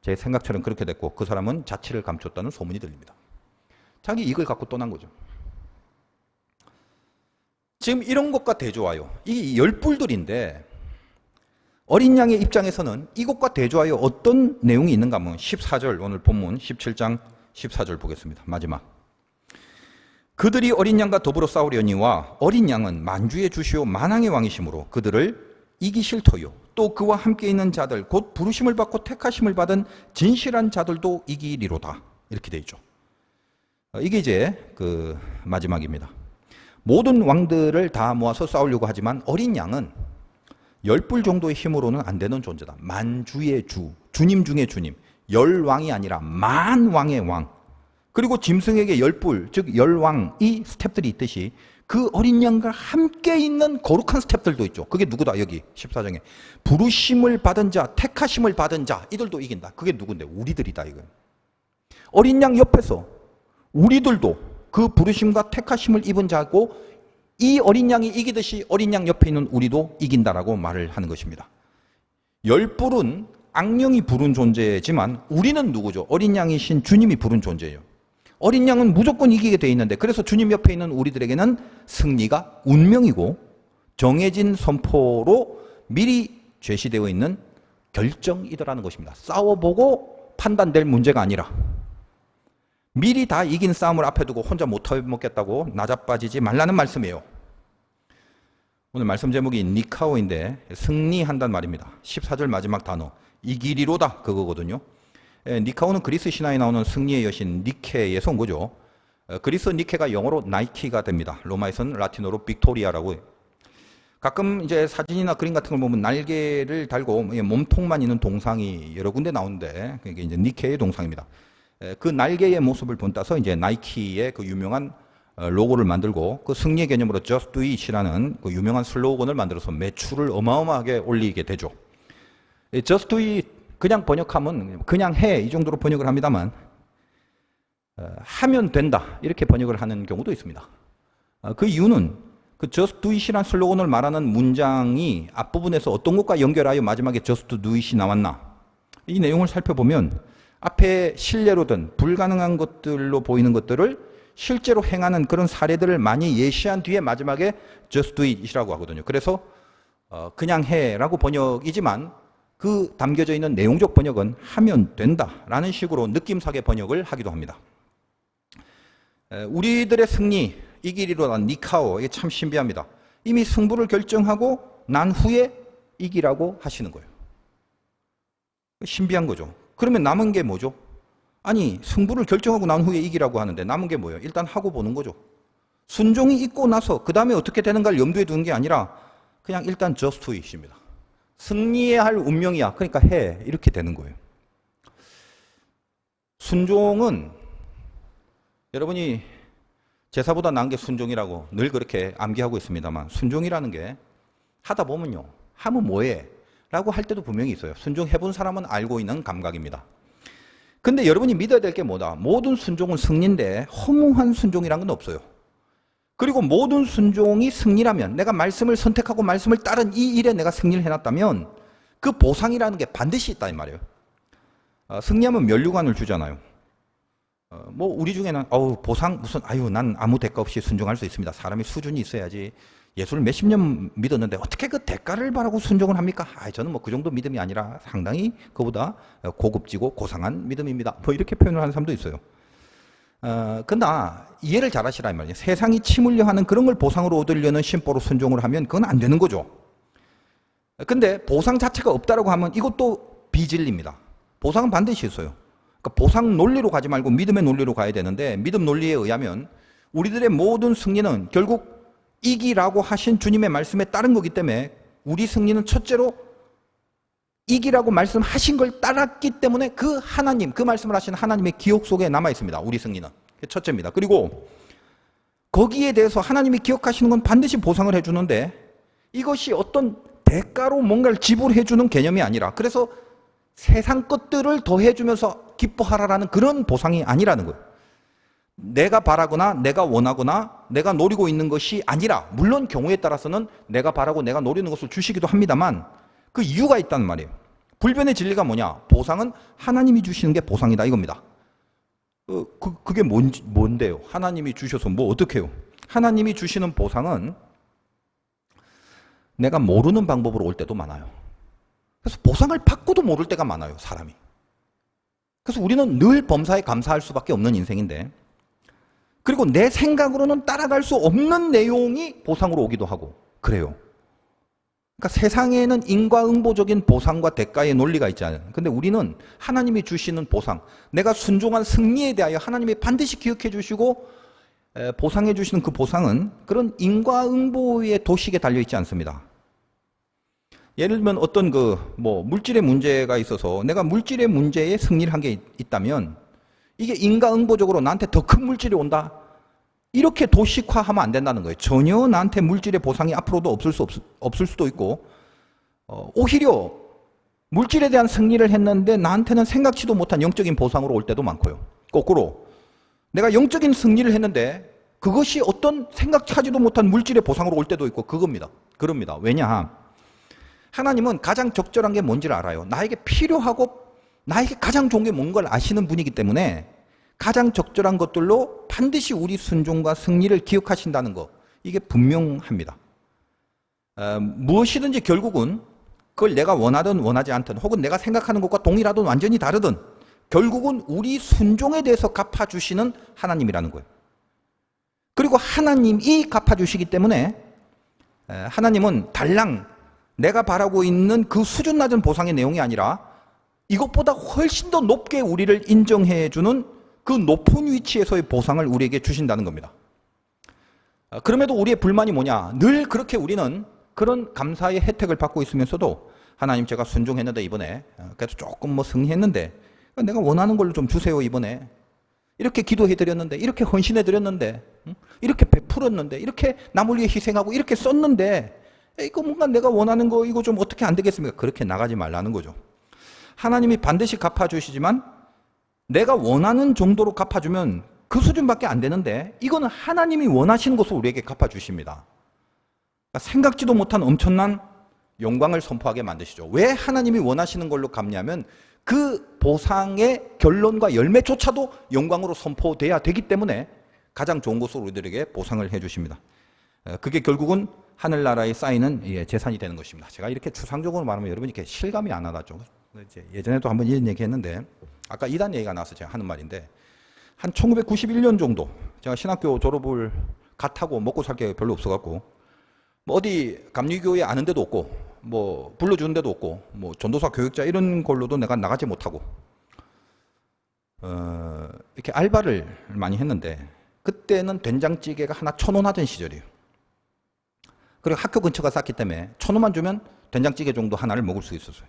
제 생각처럼 그렇게 됐고, 그 사람은 자취를 감췄다는 소문이 들립니다. 자기 이익을 갖고 떠난 거죠. 지금 이런 것과 대조하여, 이 열불들인데, 어린 양의 입장에서는 이것과 대조하여 어떤 내용이 있는가 하면 14절, 오늘 본문 17장 14절 보겠습니다. 마지막. 그들이 어린 양과 더불어 싸우려니와 어린 양은 만주의 주시오 만왕의 왕이시므로 그들을 이기실 터요. 또 그와 함께 있는 자들, 곧 부르심을 받고 택하심을 받은 진실한 자들도 이기리로다. 이렇게 되어 있죠. 이게 이제 그 마지막입니다. 모든 왕들을 다 모아서 싸우려고 하지만 어린 양은 10불 정도의 힘으로는 안 되는 존재다. 만주의 주, 주님 중에 주님. 10왕이 아니라 만왕의 왕. 그리고 짐승에게 10불, 즉 10왕이 스텝들이 있듯이 그 어린 양과 함께 있는 거룩한 스텝들도 있죠. 그게 누구다? 여기 14장에 부르심을 받은 자, 택하심을 받은 자, 이들도 이긴다. 그게 누군데? 우리들이다 이거. 어린 양 옆에서 우리들도 그 부르심과 택하심을 입은 자고, 이 어린 양이 이기듯이 어린 양 옆에 있는 우리도 이긴다라고 말을 하는 것입니다. 10불은 악령이 부른 존재지만 우리는 누구죠? 어린 양이신 주님이 부른 존재예요. 어린 양은 무조건 이기게 돼 있는데, 그래서 주님 옆에 있는 우리들에게는 승리가 운명이고 정해진 선포로 미리 제시되어 있는 결정이더라는 것입니다. 싸워보고 판단될 문제가 아니라 미리 다 이긴 싸움을 앞에 두고 혼자 못해먹겠다고 나자빠지지 말라는 말씀이에요. 오늘 말씀 제목이 니카오인데 승리한다는 말입니다. 14절 마지막 단어 이기리로다 그거거든요. 니카오는 그리스 신화에 나오는 승리의 여신 니케에서 온 거죠. 그리스 니케가 영어로 나이키가 됩니다. 로마에서는 라틴어로 빅토리아라고 해요. 가끔 이제 사진이나 그림 같은 걸 보면 날개를 달고 몸통만 있는 동상이 여러 군데 나오는데 그게 이제 니케의 동상입니다. 그 날개의 모습을 본따서 이제 나이키의 그 유명한 로고를 만들고 그 승리의 개념으로 Just Do It이라는 그 유명한 슬로건을 만들어서 매출을 어마어마하게 올리게 되죠. Just Do It 그냥 번역하면 그냥 해 이 정도로 번역을 합니다만 하면 된다 이렇게 번역을 하는 경우도 있습니다. 그 이유는 그 Just Do It이라는 슬로건을 말하는 문장이 앞부분에서 어떤 것과 연결하여 마지막에 Just Do It이 나왔나 이 내용을 살펴보면 앞에 실례로든 불가능한 것들로 보이는 것들을 실제로 행하는 그런 사례들을 많이 예시한 뒤에 마지막에 Just Do It이라고 하거든요. 그래서 그냥 해라고 번역이지만 그 담겨져 있는 내용적 번역은 하면 된다라는 식으로 느낌사게 번역을 하기도 합니다. 우리들의 승리, 이기리로란 니카오, 이게 참 신비합니다. 이미 승부를 결정하고 난 후에 이기라고 하시는 거예요. 신비한 거죠. 그러면 남은 게 뭐죠? 아니, 승부를 결정하고 난 후에 이기라고 하는데 남은 게 뭐예요? 일단 하고 보는 거죠. 순종이 있고 나서 그 다음에 어떻게 되는가를 염두에 두는 게 아니라 그냥 일단 just do it입니다. 승리해야 할 운명이야. 그러니까 해. 이렇게 되는 거예요. 순종은 여러분이 제사보다 나은 게 순종이라고 늘 그렇게 암기하고 있습니다만 순종이라는 게 하다 보면요. 하면 뭐해? 라고 할 때도 분명히 있어요. 순종해본 사람은 알고 있는 감각입니다. 근데 여러분이 믿어야 될 게 뭐다? 모든 순종은 승리인데 허무한 순종이란 건 없어요. 그리고 모든 순종이 승리라면 내가 말씀을 선택하고 말씀을 따른 이 일에 내가 승리를 해놨다면 그 보상이라는 게 반드시 있다 이 말이에요. 승리하면 면류관을 주잖아요. 뭐 우리 중에는 보상 무슨 난 아무 대가 없이 순종할 수 있습니다. 사람이 수준이 있어야지. 예수를 몇십 년 믿었는데 어떻게 그 대가를 바라고 순종을 합니까? 저는 뭐 그 정도 믿음이 아니라 상당히 그보다 고급지고 고상한 믿음입니다. 뭐 이렇게 표현을 하는 사람도 있어요. 그러나 이해를 잘 하시라 이 말이에요. 세상이 침 흘려 하는 그런 걸 보상으로 얻으려는 심보로 순종을 하면 그건 안 되는 거죠. 근데 보상 자체가 없다라고 하면 이것도 비진리입니다. 보상은 반드시 있어요. 그러니까 보상 논리로 가지 말고 믿음의 논리로 가야 되는데 믿음 논리에 의하면 우리들의 모든 승리는 결국 이기라고 하신 주님의 말씀에 따른 거기 때문에 우리 승리는 첫째로 이기라고 말씀하신 걸 따랐기 때문에 그 하나님, 그 말씀을 하신 하나님의 기억 속에 남아 있습니다. 우리 승리는. 그게 첫째입니다. 그리고 거기에 대해서 하나님이 기억하시는 건 반드시 보상을 해주는데 이것이 어떤 대가로 뭔가를 지불해 주는 개념이 아니라 그래서 세상 것들을 더해주면서 기뻐하라라는 그런 보상이 아니라는 거예요. 내가 바라거나 내가 원하거나 내가 노리고 있는 것이 아니라 물론 경우에 따라서는 내가 바라고 내가 노리는 것을 주시기도 합니다만 그 이유가 있다는 말이에요. 불변의 진리가 뭐냐? 보상은 하나님이 주시는 게 보상이다 이겁니다. 그게 뭔데요? 하나님이 주셔서 뭐 어떻게 해요? 하나님이 주시는 보상은 내가 모르는 방법으로 올 때도 많아요. 그래서 보상을 받고도 모를 때가 많아요, 사람이. 그래서 우리는 늘 범사에 감사할 수밖에 없는 인생인데 그리고 내 생각으로는 따라갈 수 없는 내용이 보상으로 오기도 하고 그래요. 그러니까 세상에는 인과응보적인 보상과 대가의 논리가 있지 않아요. 근데 우리는 하나님이 주시는 보상, 내가 순종한 승리에 대하여 하나님이 반드시 기억해 주시고 보상해 주시는 그 보상은 그런 인과응보의 도식에 달려있지 않습니다. 예를 들면 어떤 물질의 문제가 있어서 내가 물질의 문제에 승리를 한 게 있다면 이게 인과응보적으로 나한테 더 큰 물질이 온다. 이렇게 도식화하면 안 된다는 거예요. 전혀 나한테 물질의 보상이 앞으로도 없을 수도 있고 오히려 물질에 대한 승리를 했는데 나한테는 생각지도 못한 영적인 보상으로 올 때도 많고요. 거꾸로 내가 영적인 승리를 했는데 그것이 어떤 생각하지도 못한 물질의 보상으로 올 때도 있고 그럽니다. 왜냐? 하나님은 가장 적절한 게 뭔지를 알아요. 나에게 필요하고 나에게 가장 좋은 게 뭔 걸 아시는 분이기 때문에 가장 적절한 것들로 반드시 우리 순종과 승리를 기억하신다는 것 이게 분명합니다. 무엇이든지 결국은 그걸 내가 원하든 원하지 않든 혹은 내가 생각하는 것과 동일하든 완전히 다르든 결국은 우리 순종에 대해서 갚아주시는 하나님이라는 거예요. 그리고 하나님이 갚아주시기 때문에 하나님은 달랑 내가 바라고 있는 그 수준 낮은 보상의 내용이 아니라 이것보다 훨씬 더 높게 우리를 인정해주는 그 높은 위치에서의 보상을 우리에게 주신다는 겁니다. 그럼에도 우리의 불만이 뭐냐? 늘 그렇게 우리는 그런 감사의 혜택을 받고 있으면서도 하나님 제가 순종했는데 이번에 그래도 조금 승리했는데 내가 원하는 걸로 좀 주세요 이번에. 이렇게 기도해드렸는데, 이렇게 헌신해드렸는데, 이렇게 베풀었는데, 이렇게 남을 위해 희생하고 이렇게 썼는데, 이거 뭔가 내가 원하는 거 이거 좀 어떻게 안 되겠습니까? 그렇게 나가지 말라는 거죠. 하나님이 반드시 갚아주시지만 내가 원하는 정도로 갚아주면 그 수준밖에 안 되는데, 이거는 하나님이 원하시는 것을 우리에게 갚아주십니다. 그러니까 생각지도 못한 엄청난 영광을 선포하게 만드시죠. 왜 하나님이 원하시는 걸로 갚냐면 그 보상의 결론과 열매조차도 영광으로 선포돼야 되기 때문에 가장 좋은 것으로 우리들에게 보상을 해주십니다. 그게 결국은 하늘나라에 쌓이는 재산이 되는 것입니다. 제가 이렇게 추상적으로 말하면 여러분이 이렇게 실감이 안 나죠. 예전에도 한번 이런 얘기 했는데, 아까 이단 얘기가 나와서 제가 하는 말인데, 한 1991년 정도 제가 신학교 졸업을 갓 하고 먹고 살 게 별로 없어갖고, 뭐 어디 감리교회 아는 데도 없고, 뭐 불러주는 데도 없고, 뭐 전도사 교육자 이런 걸로도 내가 나가지 못하고, 이렇게 알바를 많이 했는데, 그때는 된장찌개가 하나 1,000원 하던 시절이에요. 그리고 학교 근처가 쌌기 때문에 1,000원만 주면 된장찌개 정도 하나를 먹을 수 있었어요.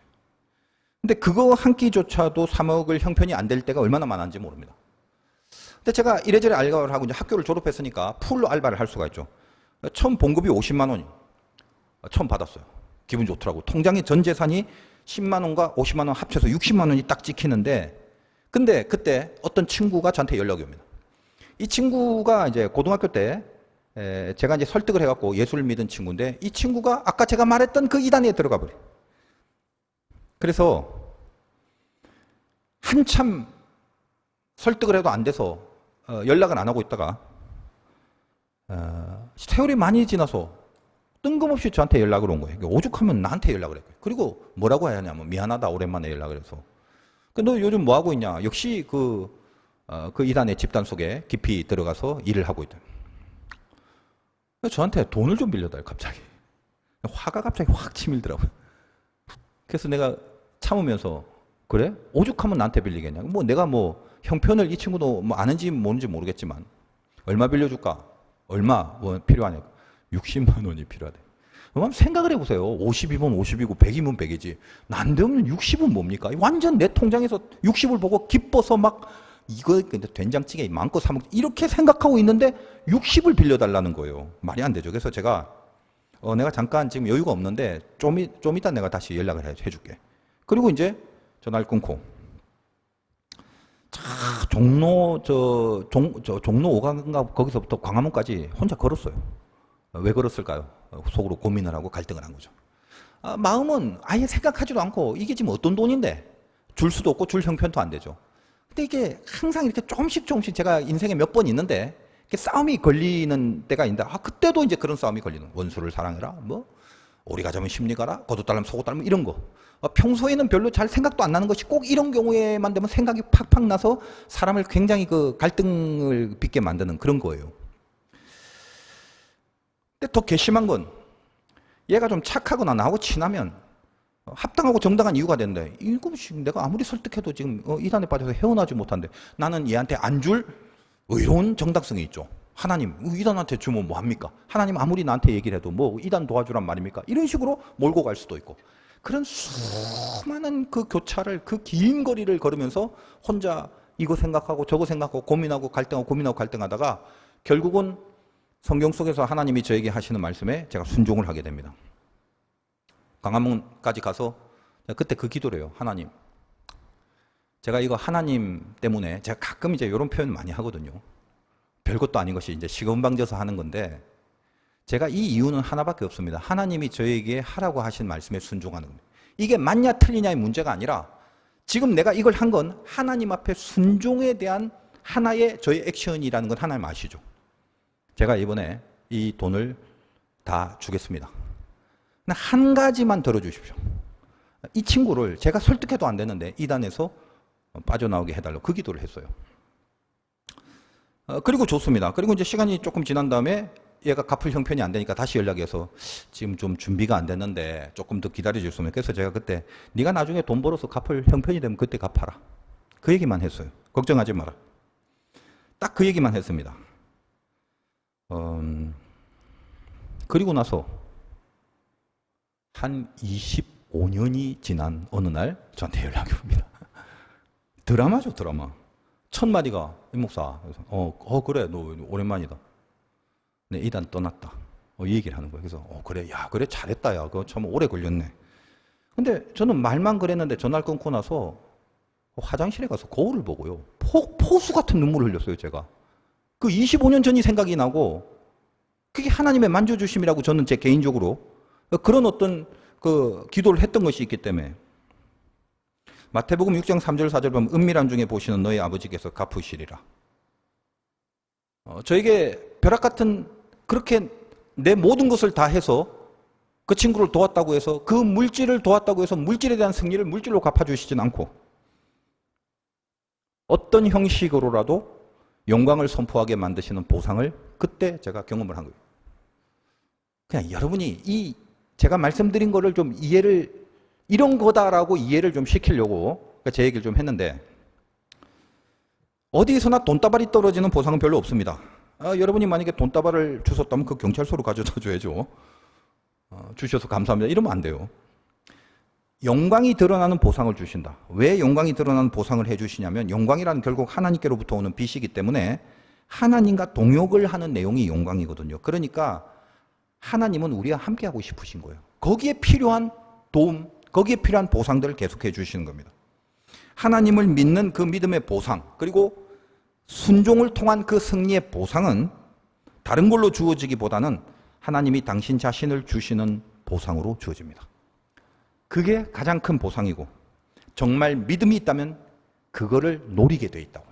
근데 그거 한 끼조차도 사 먹을 형편이 안 될 때가 얼마나 많았는지 모릅니다. 근데 제가 이래저래 알바를 하고 이제 학교를 졸업했으니까 풀로 알바를 할 수가 있죠. 처음 봉급이 50만 원이 처음 받았어요. 기분 좋더라고. 통장에 전 재산이 10만 원과 50만 원 합쳐서 60만 원이 딱 찍히는데, 근데 그때 어떤 친구가 저한테 연락이 옵니다. 이 친구가 이제 고등학교 때 제가 이제 설득을 해갖고 예수를 믿은 친구인데, 이 친구가 아까 제가 말했던 그 이단에 들어가 버려. 그래서 한참 설득을 해도 안 돼서 연락을 안 하고 있다가 세월이 많이 지나서 뜬금없이 저한테 연락을 온 거예요. 오죽하면 나한테 연락을 했고요. 그리고 뭐라고 해야 하냐면, 미안하다 오랜만에 연락을 해서. 너 요즘 뭐 하고 있냐? 역시 그 이단의 집단 속에 깊이 들어가서 일을 하고 있다. 저한테 돈을 좀 빌려달라요, 갑자기. 화가 갑자기 확 치밀더라고요. 그래서 내가 참으면서, 그래? 오죽하면 나한테 빌리겠냐? 뭐 내가 뭐 형편을 이 친구도 뭐 아는지 모르는지 모르겠지만, 얼마 빌려줄까? 얼마 뭐 필요하냐? 60만 원이 필요하대. 그럼 생각을 해보세요. 50이면 50이고 100이면 100이지. 난데없는 60은 뭡니까? 완전 내 통장에서 60을 보고 기뻐서 막 이거 된장찌개 마음껏 사 먹, 이렇게 생각하고 있는데 60을 빌려달라는 거예요. 말이 안 되죠. 그래서 제가 내가 잠깐 지금 여유가 없는데 좀 이따 내가 다시 연락을 해줄게. 그리고 이제 전화를 끊고, 종로 종로 5가인가 거기서부터 광화문까지 혼자 걸었어요. 왜 걸었을까요? 속으로 고민을 하고 갈등을 한 거죠. 마음은 아예 생각하지도 않고, 이게 지금 어떤 돈인데 줄 수도 없고 줄 형편도 안 되죠. 근데 이게 항상 이렇게 조금씩 제가 인생에 몇 번 있는데 이렇게 싸움이 걸리는 때가 있는데, 그때도 이제 그런 싸움이 걸리는, 원수를 사랑해라, 뭐 오리 가자면 심리 가라, 거두딸면 속옷 닮으면 이런 거. 평소에는 별로 잘 생각도 안 나는 것이 꼭 이런 경우에만 되면 생각이 팍팍 나서 사람을 굉장히 그 갈등을 빚게 만드는 그런 거예요. 근데 더 괘씸한 건, 얘가 좀 착하거나 나하고 친하면 합당하고 정당한 이유가 되는데, 이거 내가 아무리 설득해도 지금 이단에 빠져서 헤어나지 못한데 나는 얘한테 안 줄 의로운 정당성이 있죠. 하나님, 이단한테 주면 뭐 합니까? 하나님 아무리 나한테 얘기를 해도 뭐 이단 도와주란 말입니까? 이런 식으로 몰고 갈 수도 있고, 그런 수많은 그 교차를, 그 긴 거리를 걸으면서 혼자 이거 생각하고 저거 생각하고 고민하고 갈등하고 고민하고 갈등하다가 결국은 성경 속에서 하나님이 저에게 하시는 말씀에 제가 순종을 하게 됩니다. 광화문까지 가서 그때 그 기도를 해요. 하나님, 제가 이거 하나님 때문에, 제가 가끔 이제 이런 표현 많이 하거든요. 별것도 아닌 것이 이제 시건방져서 하는 건데, 제가 이 이유는 하나밖에 없습니다. 하나님이 저에게 하라고 하신 말씀에 순종하는 겁니다. 이게 맞냐 틀리냐의 문제가 아니라, 지금 내가 이걸 한 건 하나님 앞에 순종에 대한 하나의 저의 액션이라는 건 하나님 아시죠? 제가 이번에 이 돈을 다 주겠습니다. 한 가지만 들어주십시오. 이 친구를 제가 설득해도 안 되는데 이단에서 빠져나오게 해달라고 그 기도를 했어요. 그리고 좋습니다. 그리고 이제 시간이 조금 지난 다음에 얘가 갚을 형편이 안 되니까 다시 연락해서, 지금 좀 준비가 안 됐는데 조금 더 기다려줄 수 있으면. 그래서 제가 그때 네가 나중에 돈 벌어서 갚을 형편이 되면 그때 갚아라, 그 얘기만 했어요. 걱정하지 마라. 딱 그 얘기만 했습니다. 그리고 나서 한 25년이 지난 어느 날 저한테 연락이 옵니다. 드라마죠, 드라마. 첫 마디가 임 목사. 그래서 그래, 너 오랜만이다. 네, 이단 떠났다. 이 얘기를 하는 거예요. 그래서 그래, 야, 그래 잘했다, 야, 그거 참 오래 걸렸네. 근데 저는 말만 그랬는데 전화를 끊고 나서 화장실에 가서 거울을 보고요. 포수 같은 눈물을 흘렸어요, 제가. 그 25년 전이 생각이 나고 그게 하나님의 만져주심이라고 저는 제 개인적으로 그런 어떤 그 기도를 했던 것이 있기 때문에 마태복음 6장 3절 4절 보면 은밀한 중에 보시는 너희 아버지께서 갚으시리라. 저에게 벼락 같은 그렇게 내 모든 것을 다 해서 그 친구를 도왔다고 해서 그 물질을 도왔다고 해서 물질에 대한 승리를 물질로 갚아주시진 않고 어떤 형식으로라도 영광을 선포하게 만드시는 보상을 그때 제가 경험을 한 거예요. 그냥 여러분이 제가 말씀드린 거를 좀 이해를 이런 거다라고 이해를 좀 시키려고 제 얘기를 좀 했는데 어디서나 돈다발이 떨어지는 보상은 별로 없습니다. 여러분이 만약에 돈다발을 주셨다면 그 경찰서로 가져다 줘야죠. 주셔서 감사합니다. 이러면 안 돼요. 영광이 드러나는 보상을 주신다. 왜 영광이 드러나는 보상을 해주시냐면 영광이라는 결국 하나님께로부터 오는 빛이기 때문에 하나님과 동역을 하는 내용이 영광이거든요. 그러니까 하나님은 우리와 함께하고 싶으신 거예요. 거기에 필요한 도움, 거기에 필요한 보상들을 계속해 주시는 겁니다. 하나님을 믿는 그 믿음의 보상, 그리고 순종을 통한 그 승리의 보상은 다른 걸로 주어지기보다는 하나님이 당신 자신을 주시는 보상으로 주어집니다. 그게 가장 큰 보상이고 정말 믿음이 있다면 그거를 노리게 돼 있다고요.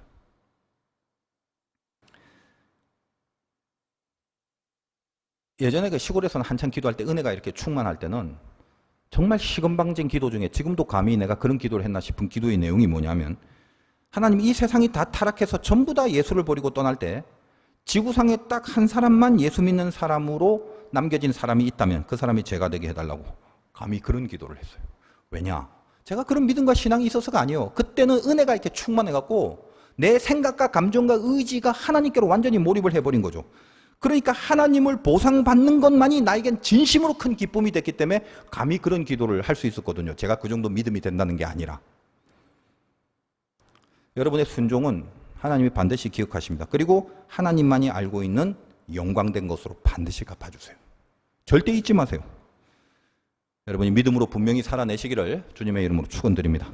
예전에 그 시골에서는 한참 기도할 때 은혜가 이렇게 충만할 때는 정말 시건방진 기도 중에 지금도 감히 내가 그런 기도를 했나 싶은 기도의 내용이 뭐냐면 하나님 이 세상이 다 타락해서 전부 다 예수를 버리고 떠날 때 지구상에 딱 한 사람만 예수 믿는 사람으로 남겨진 사람이 있다면 그 사람이 제가 되게 해달라고 감히 그런 기도를 했어요. 왜냐? 제가 그런 믿음과 신앙이 있어서가 아니에요. 그때는 은혜가 이렇게 충만해갖고 내 생각과 감정과 의지가 하나님께로 완전히 몰입을 해버린 거죠. 그러니까 하나님을 보상받는 것만이 나에겐 진심으로 큰 기쁨이 됐기 때문에 감히 그런 기도를 할 수 있었거든요. 제가 그 정도 믿음이 된다는 게 아니라. 여러분의 순종은 하나님이 반드시 기억하십니다. 그리고 하나님만이 알고 있는 영광된 것으로 반드시 갚아주세요. 절대 잊지 마세요. 여러분이 믿음으로 분명히 살아내시기를 주님의 이름으로 축원드립니다.